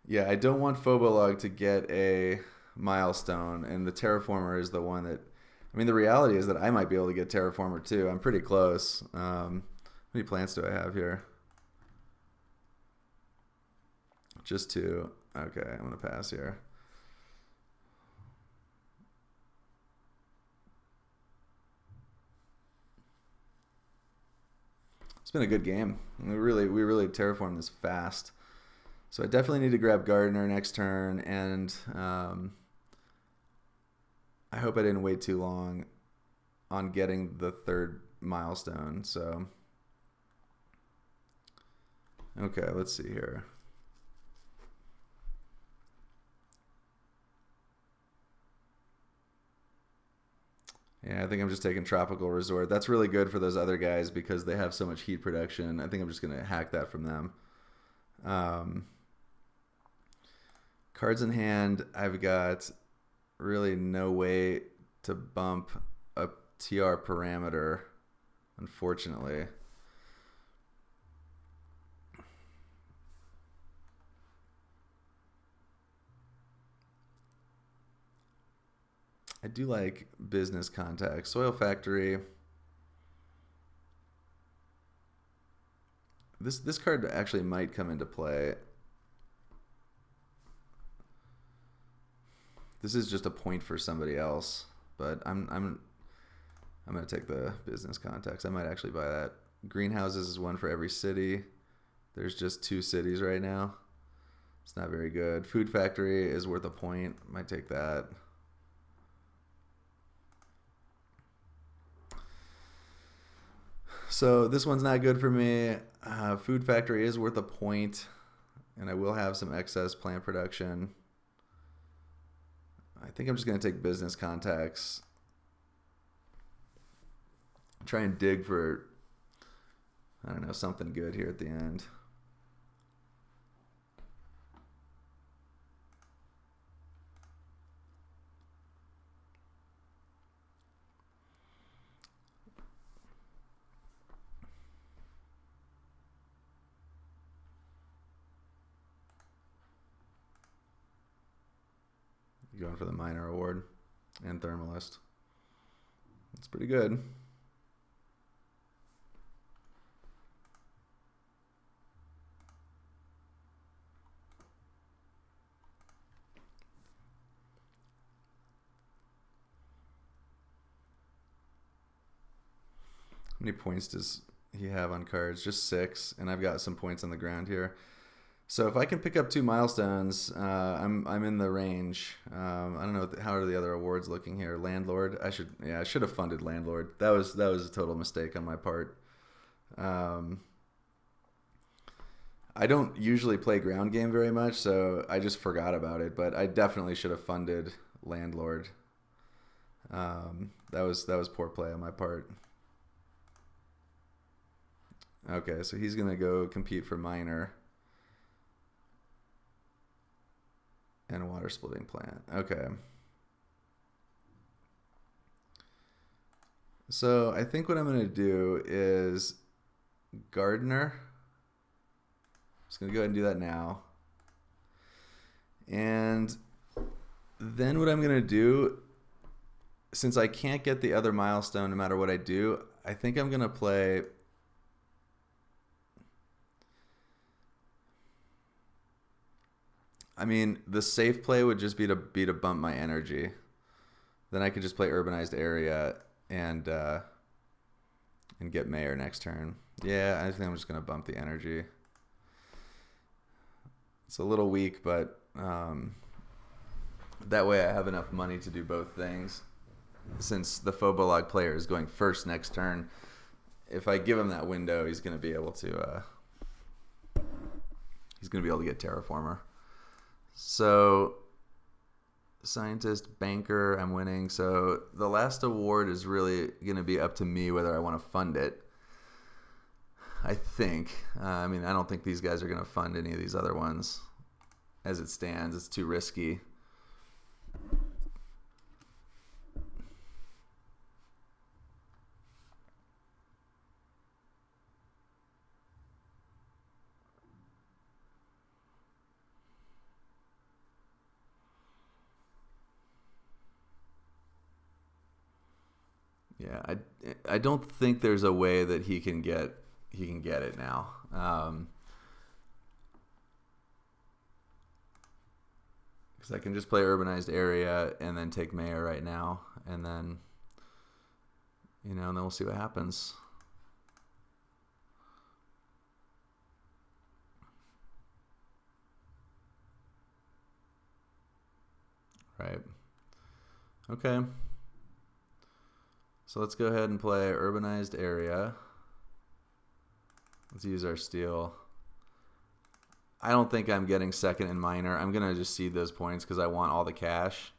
Speaker 1: Yeah, I don't want Phobolog to get a milestone, and the Terraformer is the one that. I mean, the reality is that I might be able to get Terraformer too. I'm pretty close. How many plants do I have here? Just two. Okay, I'm gonna pass here. It's been a good game. We really terraformed this fast. So I definitely need to grab Gardener next turn, and I hope I didn't wait too long on getting the third milestone. So okay, let's see here. Yeah, I think I'm just taking Tropical Resort. That's really good for those other guys because they have so much heat production. I think I'm just going to hack that from them. Cards in hand, I've got really no way to bump a TR parameter, unfortunately. I do like business contacts. Soil Factory. This card actually might come into play. This is just a point for somebody else, but I'm gonna take the business contacts. I might actually buy that. Greenhouses is one for every city. There's just 2 cities right now. It's not very good. Food Factory is worth a point. Might take that. So this one's not good for me. Food Factory is worth a point, and I will have some excess plant production. I think I'm just going to take business contacts. Try and dig for, I don't know, something good here at the end. Going for the minor award and Thermalist. That's pretty good. How many points does he have on cards? Just 6, and I've got some points on the ground here. So if I can pick up 2 milestones, I'm in the range. I don't know how are the other awards looking here. Landlord, I should have funded Landlord. That was a total mistake on my part. I don't usually play ground game very much, so I just forgot about it. But I definitely should have funded Landlord. That was poor play on my part. Okay, so he's gonna go compete for minor. And a water splitting plant. Okay. So I think what I'm going to do is Gardener. Just going to go ahead and do that now. And then what I'm going to do, since I can't get the other milestone no matter what I do, I think I'm going to play... I mean, the safe play would just be to bump my energy. Then I could just play Urbanized Area and get Mayor next turn. Yeah, I think I'm just going to bump the energy. It's a little weak, but that way I have enough money to do both things. Since the Phobolog player is going first next turn, if I give him that window, he's going to be able to get Terraformer. So, Scientist, Banker, I'm winning. So, the last award is really going to be up to me whether I want to fund it. I think. I mean, I don't think these guys are going to fund any of these other ones. As it stands, it's too risky. Yeah, I don't think there's a way that he can get it now. Because I can just play urbanized area and then take mayor right now, and then and then we'll see what happens. Right. Okay. So let's go ahead and play urbanized area. Let's use our steel. I don't think I'm getting second in minor. I'm going to just cede those points because I want all the cash.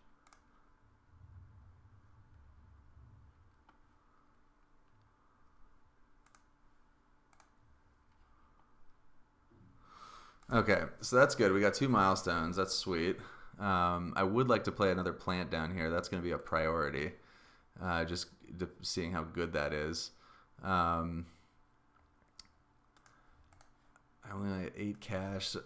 Speaker 1: Okay, so that's good. We got 2 milestones. That's sweet. I would like to play another plant down here. That's going to be a priority. Just seeing how good that is. I only have 8 cash. So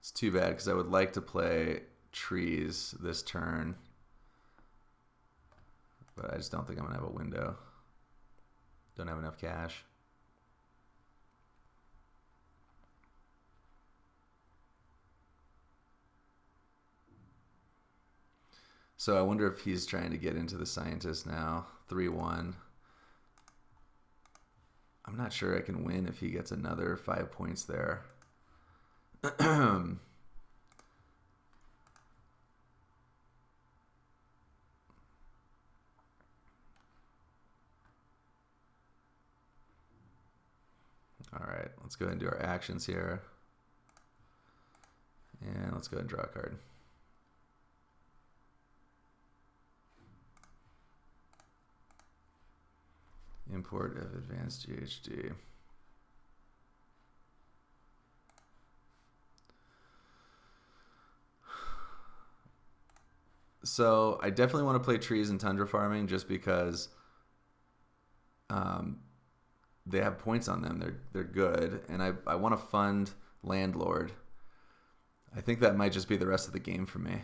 Speaker 1: it's too bad because I would like to play trees this turn. But I just don't think I'm going to have a window. Don't have enough cash. So I wonder if he's trying to get into the scientist now. 3-1. I'm not sure I can win if he gets another 5 points there. All right, let's go ahead and do our actions here. And let's go ahead and draw a card. Import of advanced GHD. So I definitely want to play trees and tundra farming just because they have points on them. They're good, and I want to fund landlord. I think that might just be the rest of the game for me.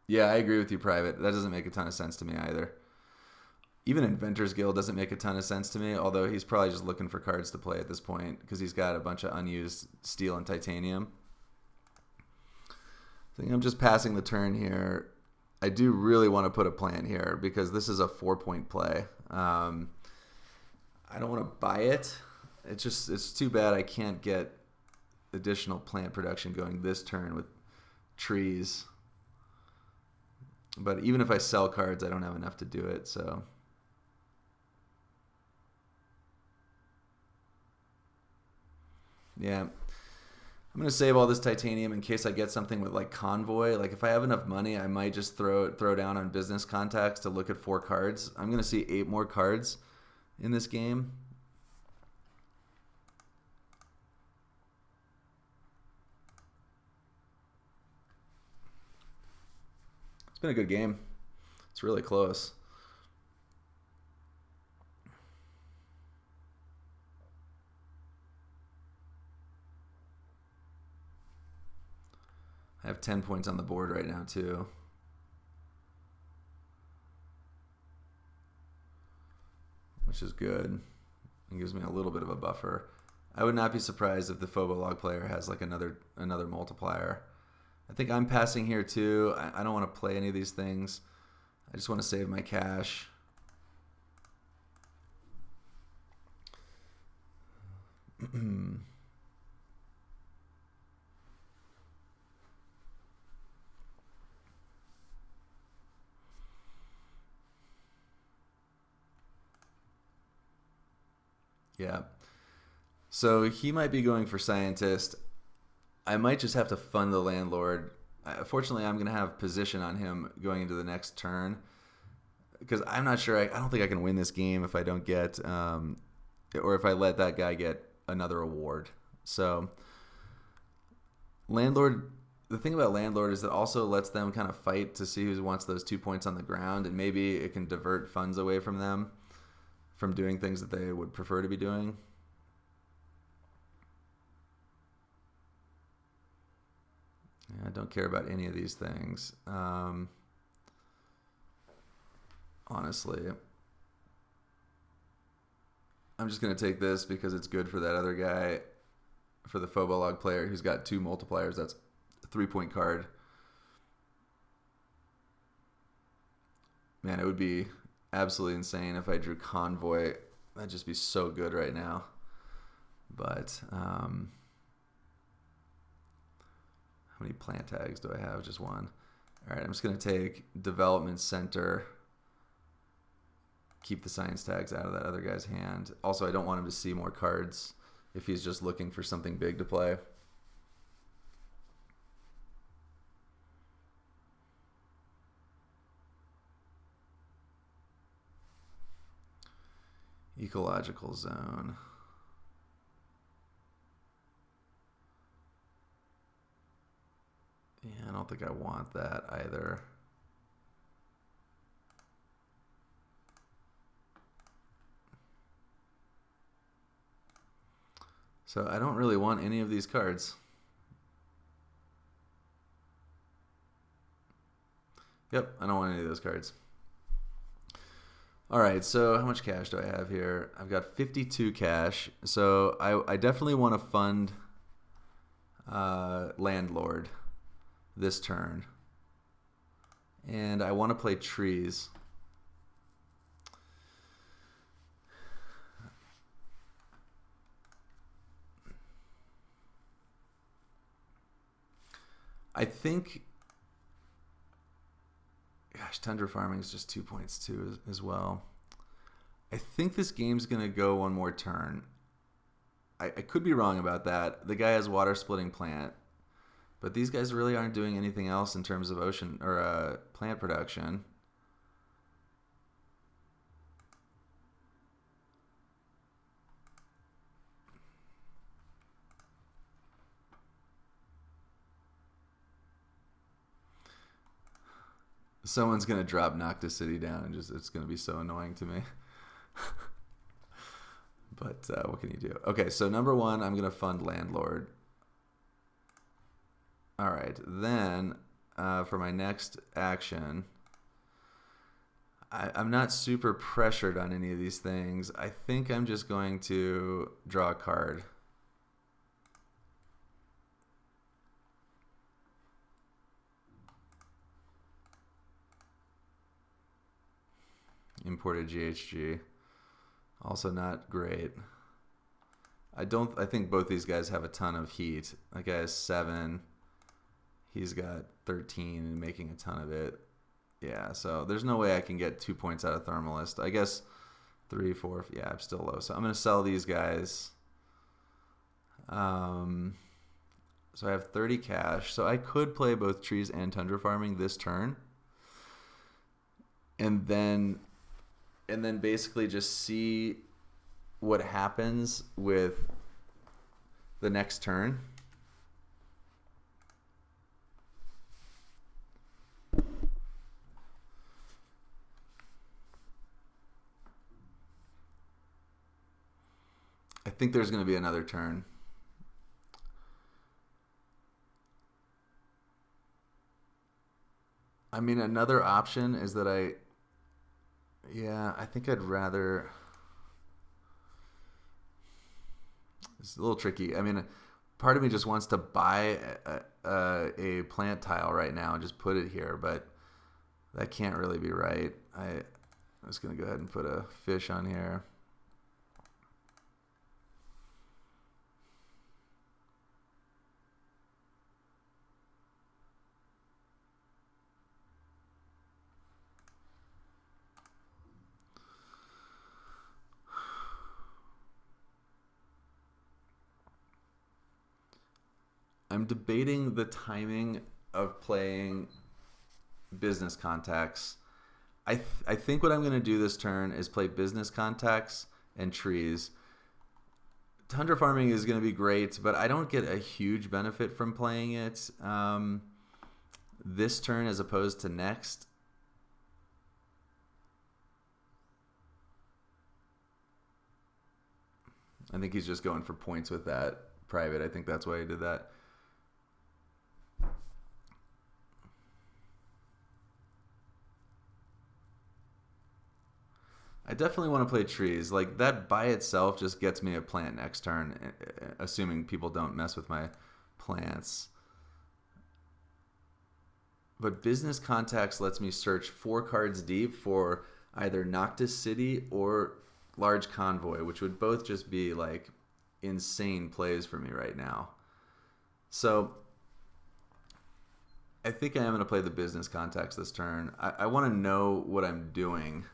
Speaker 1: Yeah, I agree with you, Private. That doesn't make a ton of sense to me either. Even Inventor's Guild doesn't make a ton of sense to me, although he's probably just looking for cards to play at this point because he's got a bunch of unused steel and titanium. I think I'm just passing the turn here. I do really want to put a plant here because this is a 4-point play. I don't want to buy it. It's too bad I can't get additional plant production going this turn with trees. But even if I sell cards, I don't have enough to do it, so. Yeah. I'm going to save all this titanium in case I get something with like Convoy. Like if I have enough money, I might just throw down on business contacts to look at 4 cards. I'm going to see 8 more cards in this game. It's been a good game. It's really close. I have 10 points on the board right now, too. Which is good. It gives me a little bit of a buffer. I would not be surprised if the Phobolog player has like another multiplier. I think I'm passing here too. I don't want to play any of these things. I just want to save my cash. Yeah. So he might be going for scientist. I might just have to fund the landlord. Fortunately, I'm going to have position on him going into the next turn because I'm not sure. I don't think I can win this game if I don't get, or if I let that guy get another award. So, landlord. The thing about landlord is it also lets them kind of fight to see who wants those 2 points on the ground, and maybe it can divert funds away from them from doing things that they would prefer to be doing. I don't care about any of these things. Honestly, I'm just going to take this because it's good for that other guy, for the Phobolog player who's got 2 multipliers. That's a 3-point card. Man, it would be absolutely insane if I drew Convoy. That'd just be so good right now. But how many plant tags do I have? Just one. All right, I'm just going to take Development Center. Keep the science tags out of that other guy's hand. Also, I don't want him to see more cards if he's just looking for something big to play. Ecological zone. Yeah, I don't think I want that either. So I don't really want any of these cards. Yep, I don't want any of those cards. All right, so how much cash do I have here? I've got 52 cash. So I definitely want to fund Landlord this turn. And I want to play Trees. I think, gosh, Tundra Farming is just 2 points too as well. I think this game's going to go one more turn. I could be wrong about that. The guy has Water Splitting Plant, but these guys really aren't doing anything else in terms of ocean or plant production. Someone's going to drop Noctis City down and it's going to be so annoying to me. But what can you do? Okay, so number 1, I'm going to fund Landlord. All right, then for my next action, I'm not super pressured on any of these things. I think I'm just going to draw a card. Imported GHG. Also not great. I think both these guys have a ton of heat. That guy has 7. He's got 13 and making a ton of it. Yeah, so there's no way I can get 2 points out of Thermalist. I guess 3, 4. Yeah, I'm still low. So I'm going to sell these guys. So I have 30 cash. So I could play both Trees and Tundra Farming this turn. And then basically just see what happens with the next turn. I think there's going to be another turn. I mean, another option is that I think I'd rather... It's a little tricky. I mean, part of me just wants to buy a plant tile right now and just put it here, but that can't really be right. I'm just going to go ahead and put a fish on here. I'm debating the timing of playing Business Contacts. I think what I'm going to do this turn is play Business Contacts and Trees. Tundra Farming is going to be great, but I don't get a huge benefit from playing it this turn as opposed to next. I think he's just going for points with that private. I think that's why he did that. I definitely want to play trees. Like, that by itself just gets me a plant next turn, assuming people don't mess with my plants. But Business Contacts lets me search 4 cards deep for either Noctis City or Large Convoy, which would both just be like insane plays for me right now. So I think I am going to play the Business Contacts this turn. I want to know what I'm doing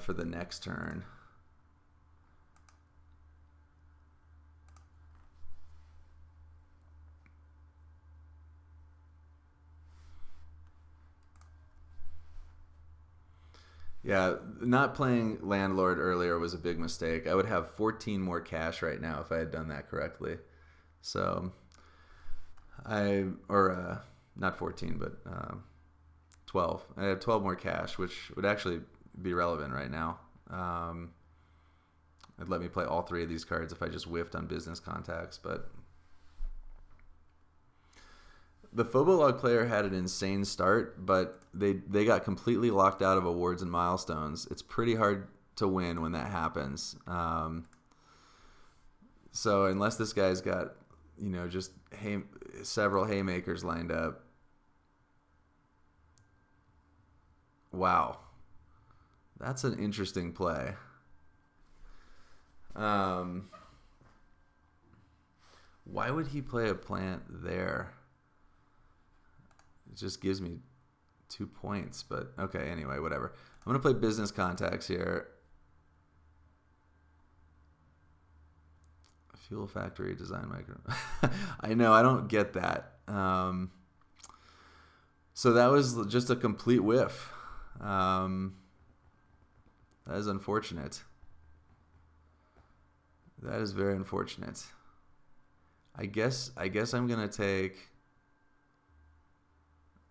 Speaker 1: for the next turn. Yeah, not playing Landlord earlier was a big mistake. I would have 14 more cash right now if I had done that correctly. So, not 14, but 12. I have 12 more cash, which would actually be relevant right now. It'd let me play all 3 of these cards if I just whiffed on Business Contacts, but the Phobolog player had an insane start, but they got completely locked out of awards and milestones. It's pretty hard to win when that happens. So unless this guy's got, just several haymakers lined up. Wow. That's an interesting play. Why would he play a plant there? It just gives me 2 points, but okay, anyway, whatever. I'm going to play Business Contacts here. Fuel Factory, Design Micro. I know, I don't get that. So that was just a complete whiff. That is unfortunate. That is very unfortunate. I guess I'm going to take...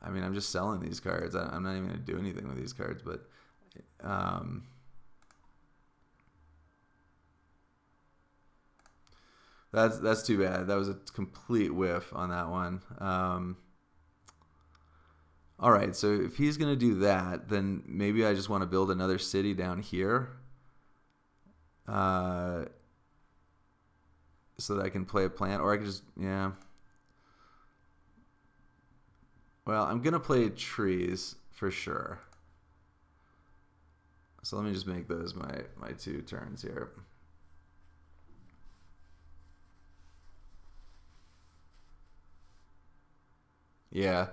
Speaker 1: I'm just selling these cards. I'm not even going to do anything with these cards, but that's too bad. That was a complete whiff on that one. All right, so if he's going to do that, then maybe I just want to build another city down here so that I can play a plant, or I could just, yeah. Well, I'm going to play trees for sure. So let me just make those my 2 turns here. Yeah.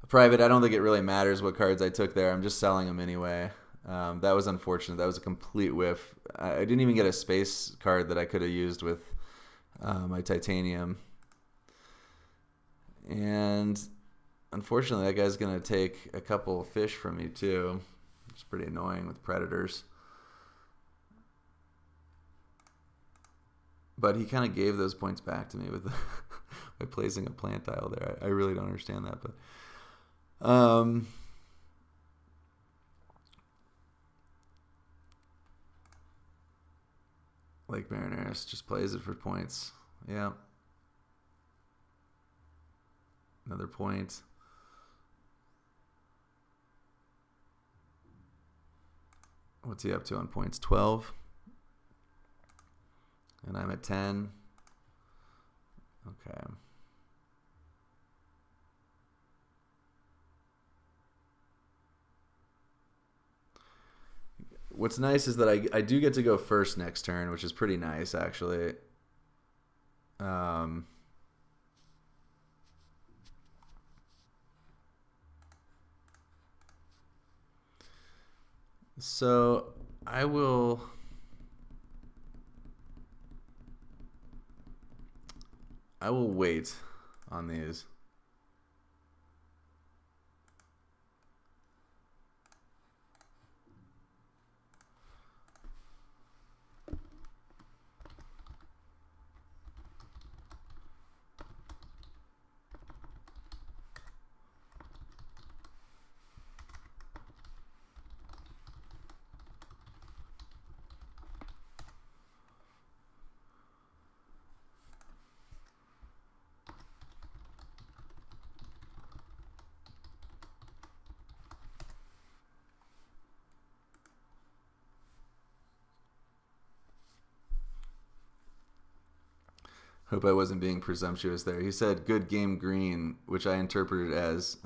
Speaker 1: Private, I don't think it really matters what cards I took there. I'm just selling them anyway. That was unfortunate. That was a complete whiff. I didn't even get a space card that I could have used with my titanium. And... unfortunately, that guy's going to take a couple of fish from me, too. It's pretty annoying with predators. But he kind of gave those points back to me with by placing a plant tile there. I really don't understand that. But Lake Marineris just plays it for points. Yeah. Another point. What's he up to on points? 12. And I'm at 10. Okay. What's nice is that I do get to go first next turn, which is pretty nice, actually. So I will wait on these. Hope I wasn't being presumptuous there. He said good game green, which I interpreted as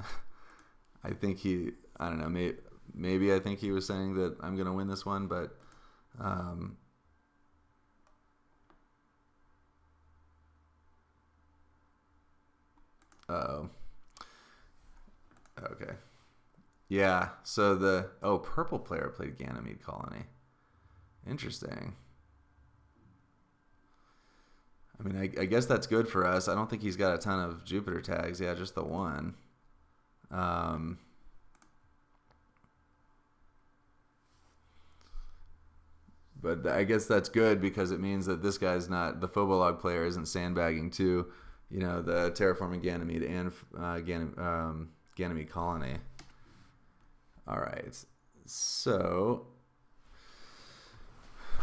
Speaker 1: I think I don't know, maybe I think he was saying that I'm going to win this one, but uh-oh. Okay. Yeah, so purple player played Ganymede Colony. Interesting. I mean, I guess that's good for us. I don't think he's got a ton of Jupiter tags. Yeah, just the one. But I guess that's good because it means that this guy's not, the Phobolog player isn't sandbagging too, the Terraforming Ganymede and Ganymede Colony. All right. So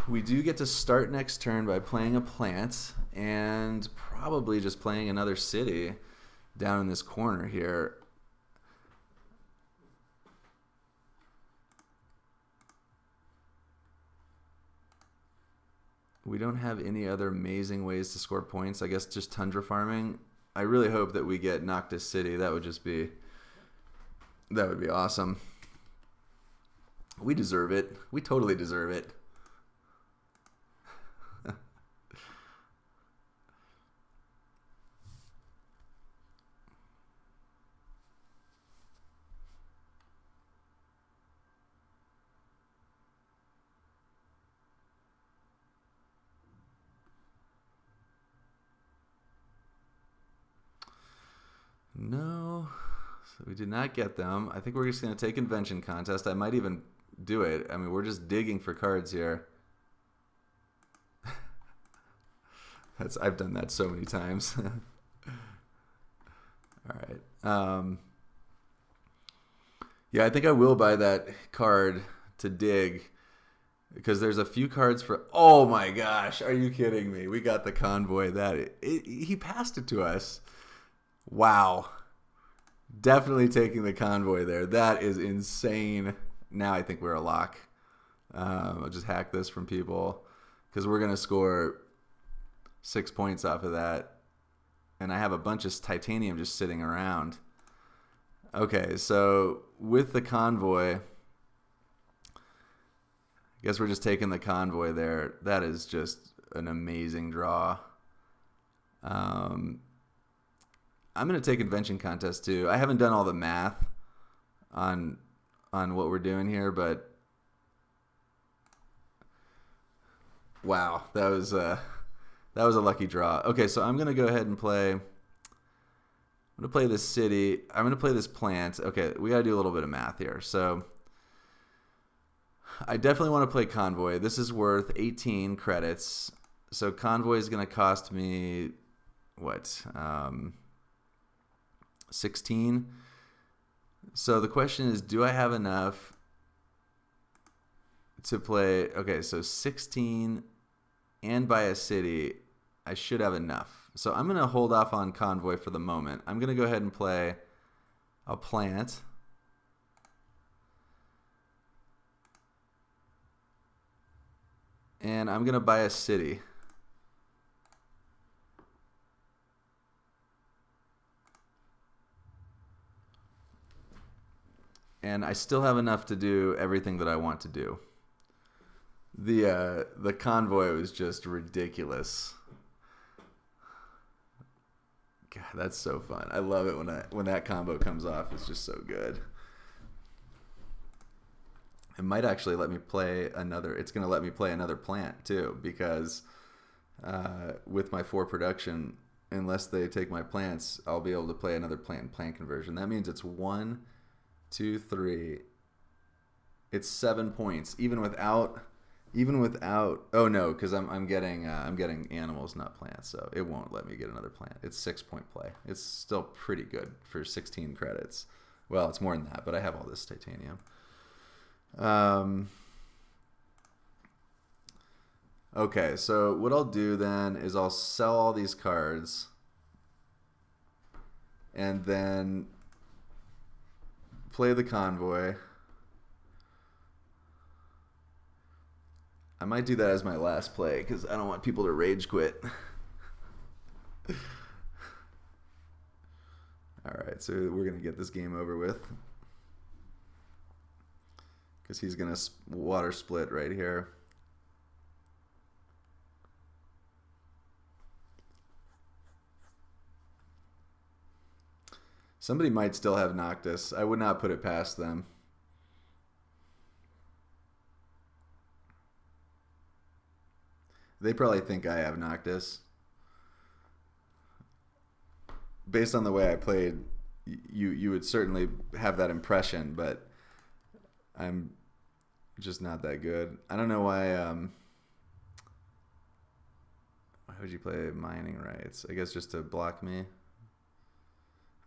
Speaker 1: we do get to start next turn by playing a plant and probably just playing another city down in this corner here. We don't have any other amazing ways to score points. I guess just tundra farming. I really hope that we get Noctis City. That would be awesome. We deserve it. We totally deserve it. No, so we did not get them. I think we're just going to take Invention Contest. I might even do it. I mean, we're just digging for cards here. I've done that so many times. All right. Yeah, I think I will buy that card to dig because there's a few cards for. Oh my gosh, are you kidding me? We got the Convoy. He passed it to us. Wow. Definitely taking the Convoy there. That is insane. Now I think we're a lock. I'll just hack this from people because we're going to score 6 points off of that. And I have a bunch of titanium just sitting around. Okay, so with the Convoy, I guess we're just taking the Convoy there. That is just an amazing draw. I'm going to take Invention Contest too. I haven't done all the math on what we're doing here, but wow, that was a lucky draw. Okay, so I'm going to go ahead and play. I'm going to play this city. I'm going to play this plant. Okay, we got to do a little bit of math here. So I definitely want to play Convoy. This is worth 18 credits. So Convoy is going to cost me what? 16. So the question is, do I have enough to play? Okay, so 16 and buy a city. I should have enough. So I'm going to hold off on Convoy for the moment. I'm going to go ahead and play a plant. And I'm going to buy a city. And I still have enough to do everything that I want to do. The Convoy was just ridiculous. God, that's so fun. I love it when that combo comes off. It's just so good. It might actually let me play another. It's going to let me play another plant too, because with my 4 production, unless they take my plants, I'll be able to play another plant conversion. That means it's 1, 2, 3. It's 7 points, even without. Oh no, because I'm getting animals, not plants, so it won't let me get another plant. It's 6-point play. It's still pretty good for 16 credits. Well, it's more than that, but I have all this titanium. Okay, so what I'll do then is I'll sell all these cards, and then play the Convoy. I might do that as my last play because I don't want people to rage quit. All right, so we're gonna get this game over with because he's gonna water split right here. Somebody might still have Noctis. I would not put it past them. They probably think I have Noctis. Based on the way I played, you would certainly have that impression, but I'm just not that good. I don't know why would you play mining rights? I guess just to block me.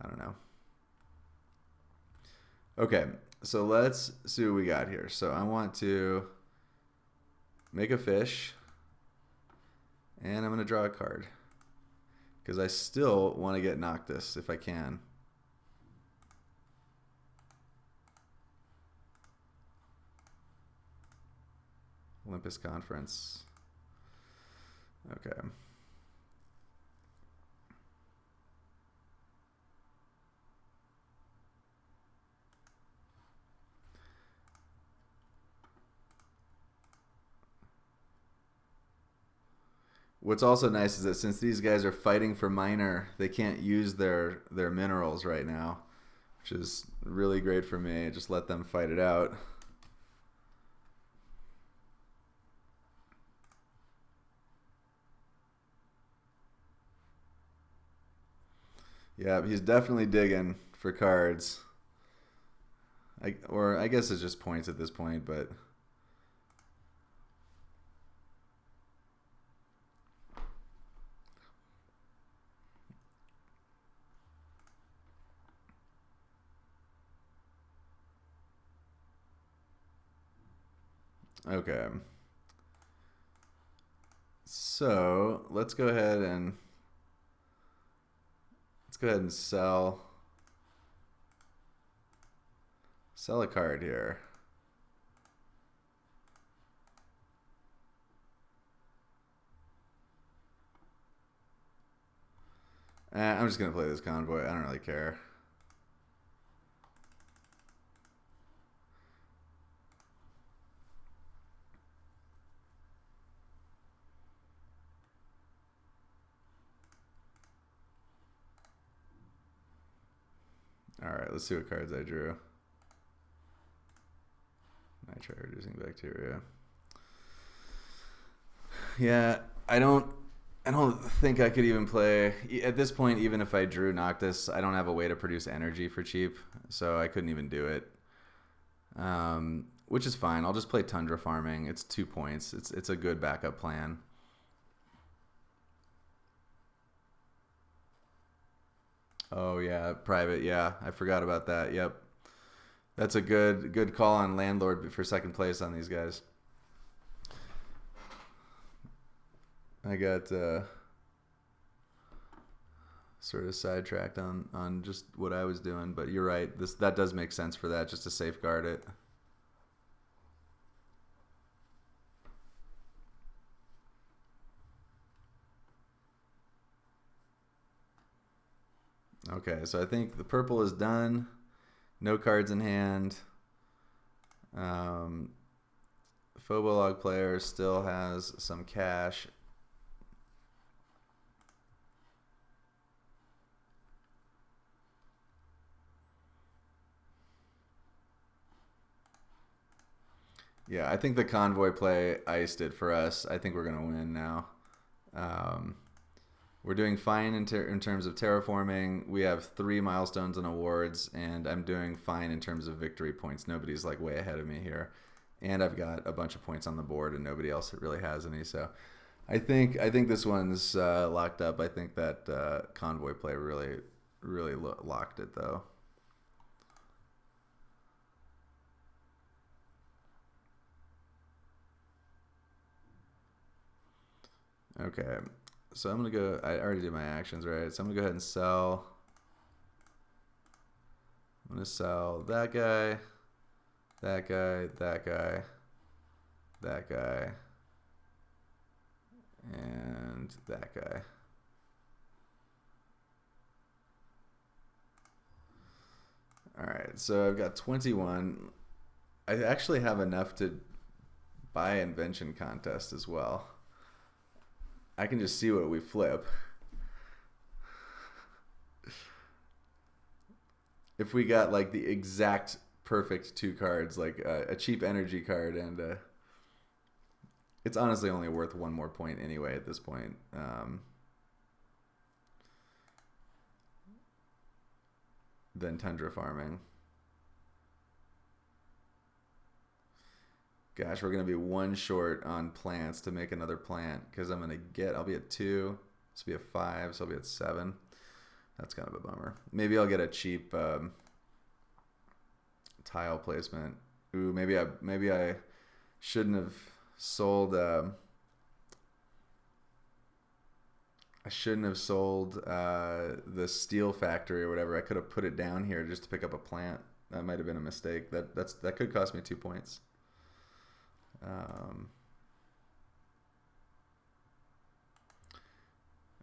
Speaker 1: I don't know. Okay, so let's see what we got here. So I want to make a fish, and I'm going to draw a card because I still want to get Noctis if I can. Olympus Conference. Okay. What's also nice is that since these guys are fighting for minor, they can't use their minerals right now, which is really great for me. Just let them fight it out. Yeah, he's definitely digging for cards. Or I guess it's just points at this point, but... Okay. So let's go ahead and sell a card here. I'm just gonna play this convoy. I don't really care. Alright, let's see what cards I drew. Nitrate reducing bacteria. Yeah, I don't think I could even play at this point. Even if I drew Noctis, I don't have a way to produce energy for cheap, so I couldn't even do it. Which is fine. I'll just play Tundra Farming. It's 2 points. It's a good backup plan. Oh yeah, private. Yeah, I forgot about that. Yep, that's a good call on landlord for second place on these guys. I got sort of sidetracked on just what I was doing, but you're right. That does make sense for that, just to safeguard it. Okay, so I think the purple is done. No cards in hand. Phobolog player still has some cash. Yeah, I think the convoy play iced it for us. I think we're going to win now. We're doing fine in terms of terraforming. We have 3 milestones and awards, and I'm doing fine in terms of victory points. Nobody's like way ahead of me here. And I've got a bunch of points on the board, and nobody else really has any. So I think this one's locked up. I think that convoy play really locked it, though. Okay, so I'm going to go, I already did my actions, right? So I'm going to go ahead and sell. I'm going to sell that guy, that guy, that guy, that guy, and that guy. All right, so I've got 21. I actually have enough to buy invention contest as well. I can just see what we flip. If we got like the exact perfect two cards, like a cheap energy card and it's honestly only worth one more point anyway at this point. Than tundra farming. Gosh, we're going to be one short on plants to make another plant because I'll be at 2. This will be a 5, so I'll be at 7. That's kind of a bummer. Maybe I'll get a cheap tile placement. Ooh, maybe I shouldn't have sold. I shouldn't have sold the steel factory or whatever. I could have put it down here just to pick up a plant. That might have been a mistake. That could cost me 2 points. I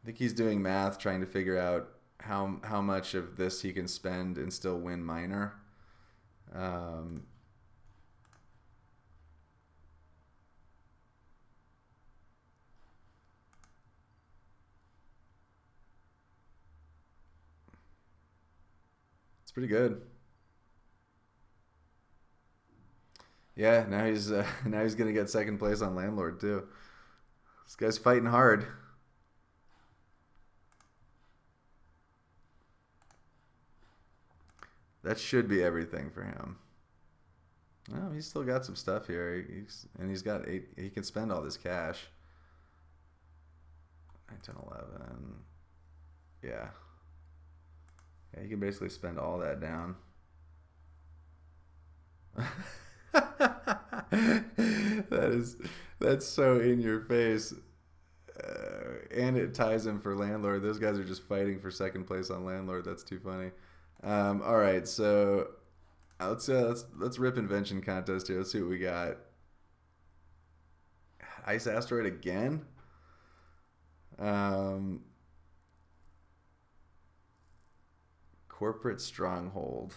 Speaker 1: think he's doing math, trying to figure out how much of this he can spend and still win minor. It's pretty good. Yeah, now he's gonna get second place on landlord too. This guy's fighting hard. That should be everything for him. Oh, he's still got some stuff here. He's got 8. He can spend all this cash. 9, 10, 11. Yeah. Yeah, he can basically spend all that down. That's so in your face. And it ties him for landlord. Those guys are just fighting for second place on landlord. That's too funny. All right, so let's rip invention contest here. Let's see what we got. Ice asteroid again. Corporate stronghold.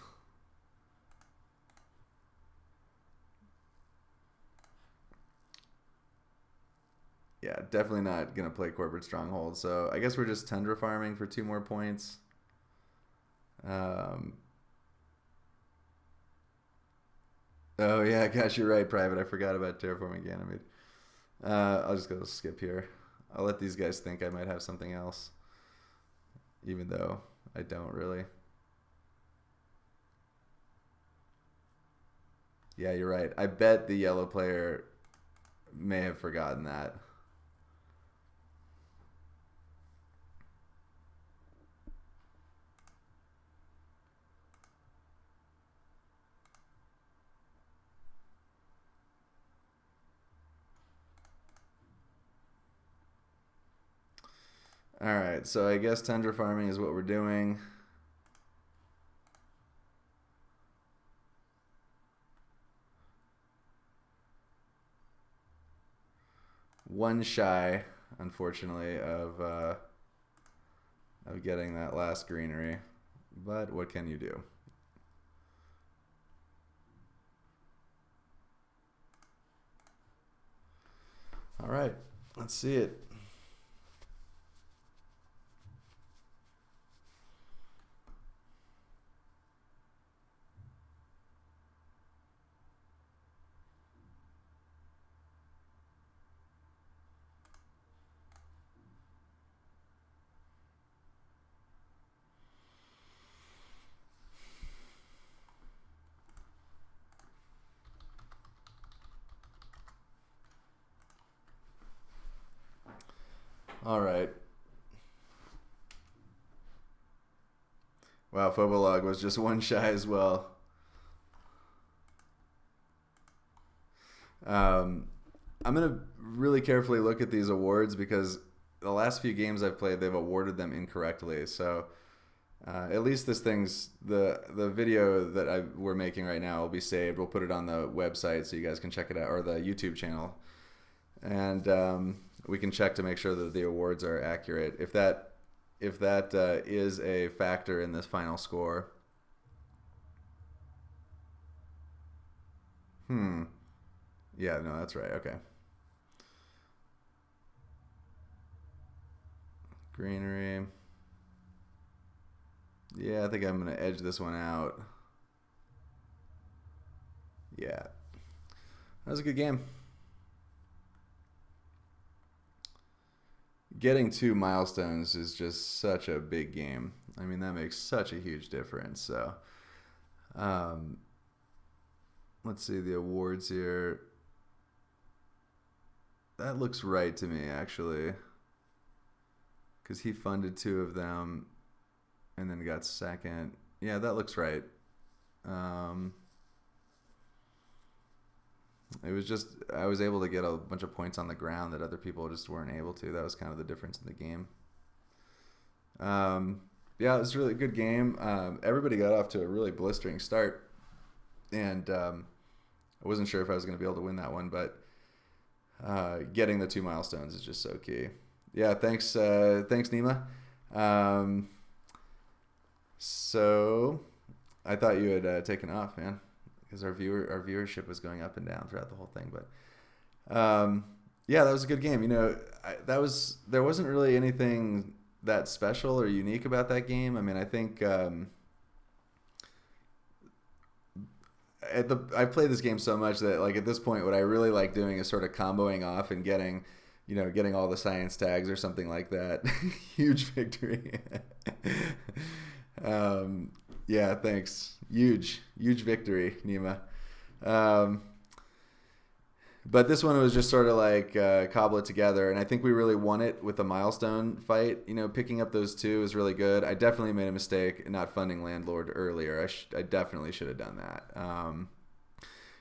Speaker 1: Yeah, definitely not gonna play corporate stronghold. So I guess we're just tundra farming for 2 more points. Oh yeah, gosh, you're right, Private. I forgot about Terraforming Ganymede. I'll just go skip here. I'll let these guys think I might have something else, even though I don't really. Yeah, you're right. I bet the yellow player may have forgotten that. All right, so I guess tundra farming is what we're doing. One shy, unfortunately, of getting that last greenery, but what can you do? All right, let's see it. All right. Wow, Phobolog was just one shy as well. I'm going to really carefully look at these awards because the last few games I've played, they've awarded them incorrectly. So at least this thing's, the video that we're making right now will be saved. We'll put it on the website so you guys can check it out, or the YouTube channel. And we can check to make sure that the awards are accurate. If that is a factor in this final score. Hmm. Yeah, no, that's right. Okay. Greenery. Yeah, I think I'm going to edge this one out. Yeah. That was a good game. Getting 2 milestones is just such a big game. I mean, that makes such a huge difference. So, um, let's see the awards here. That looks right to me, actually, because he funded 2 of them and then got second. Yeah, that looks right. Um, it was just I was able to get a bunch of points on the ground that other people just weren't able to. That was kind of the difference in the game. Um, yeah, it was a really good game. Everybody got off to a really blistering start, and I wasn't sure if I was going to be able to win that one, but getting the 2 milestones is just so key. Yeah, thanks Nima. Um, so I thought you had taken off, man, because our viewership was going up and down throughout the whole thing. But yeah, that was a good game. There wasn't really anything that special or unique about that game. I mean, I think I've played this game so much that like at this point, what I really like doing is sort of comboing off and getting all the science tags or something like that. Huge victory. Yeah, thanks. Huge victory, Nima. Um, but this one was just sort of like cobble it together, and I think we really won it with a milestone fight. Picking up those 2 is really good. I definitely made a mistake in not funding Landlord earlier. I definitely should have done that.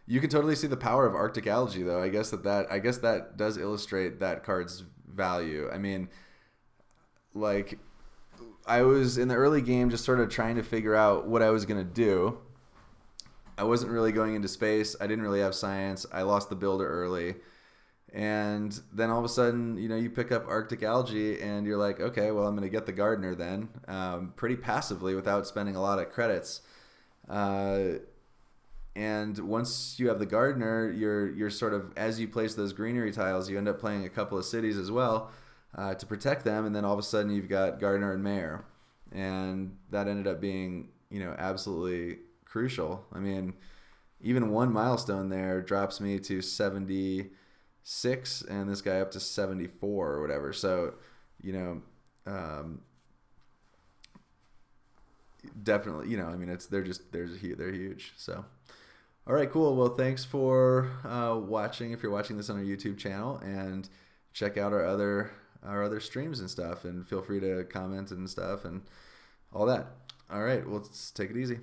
Speaker 1: You can totally see the power of Arctic Algae, though. I guess that does illustrate that card's value. I mean, like, I was in the early game just sort of trying to figure out what I was gonna do. I wasn't really going into space. I didn't really have science. I lost the builder early. And then all of a sudden, you pick up Arctic Algae and you're like, okay, well, I'm going to get the gardener then, pretty passively without spending a lot of credits. And once you have the gardener, you're sort of, as you place those greenery tiles, you end up playing a couple of cities as well to protect them. And then all of a sudden you've got gardener and mayor. And that ended up being, absolutely crucial. I mean, even 1 milestone there drops me to 76 and this guy up to 74 or whatever. So, definitely, I mean, they're huge. So, all right, cool. Well, thanks for watching. If you're watching this on our YouTube channel, and check out our other streams and stuff, and feel free to comment and stuff and all that. All right, well, let's take it easy.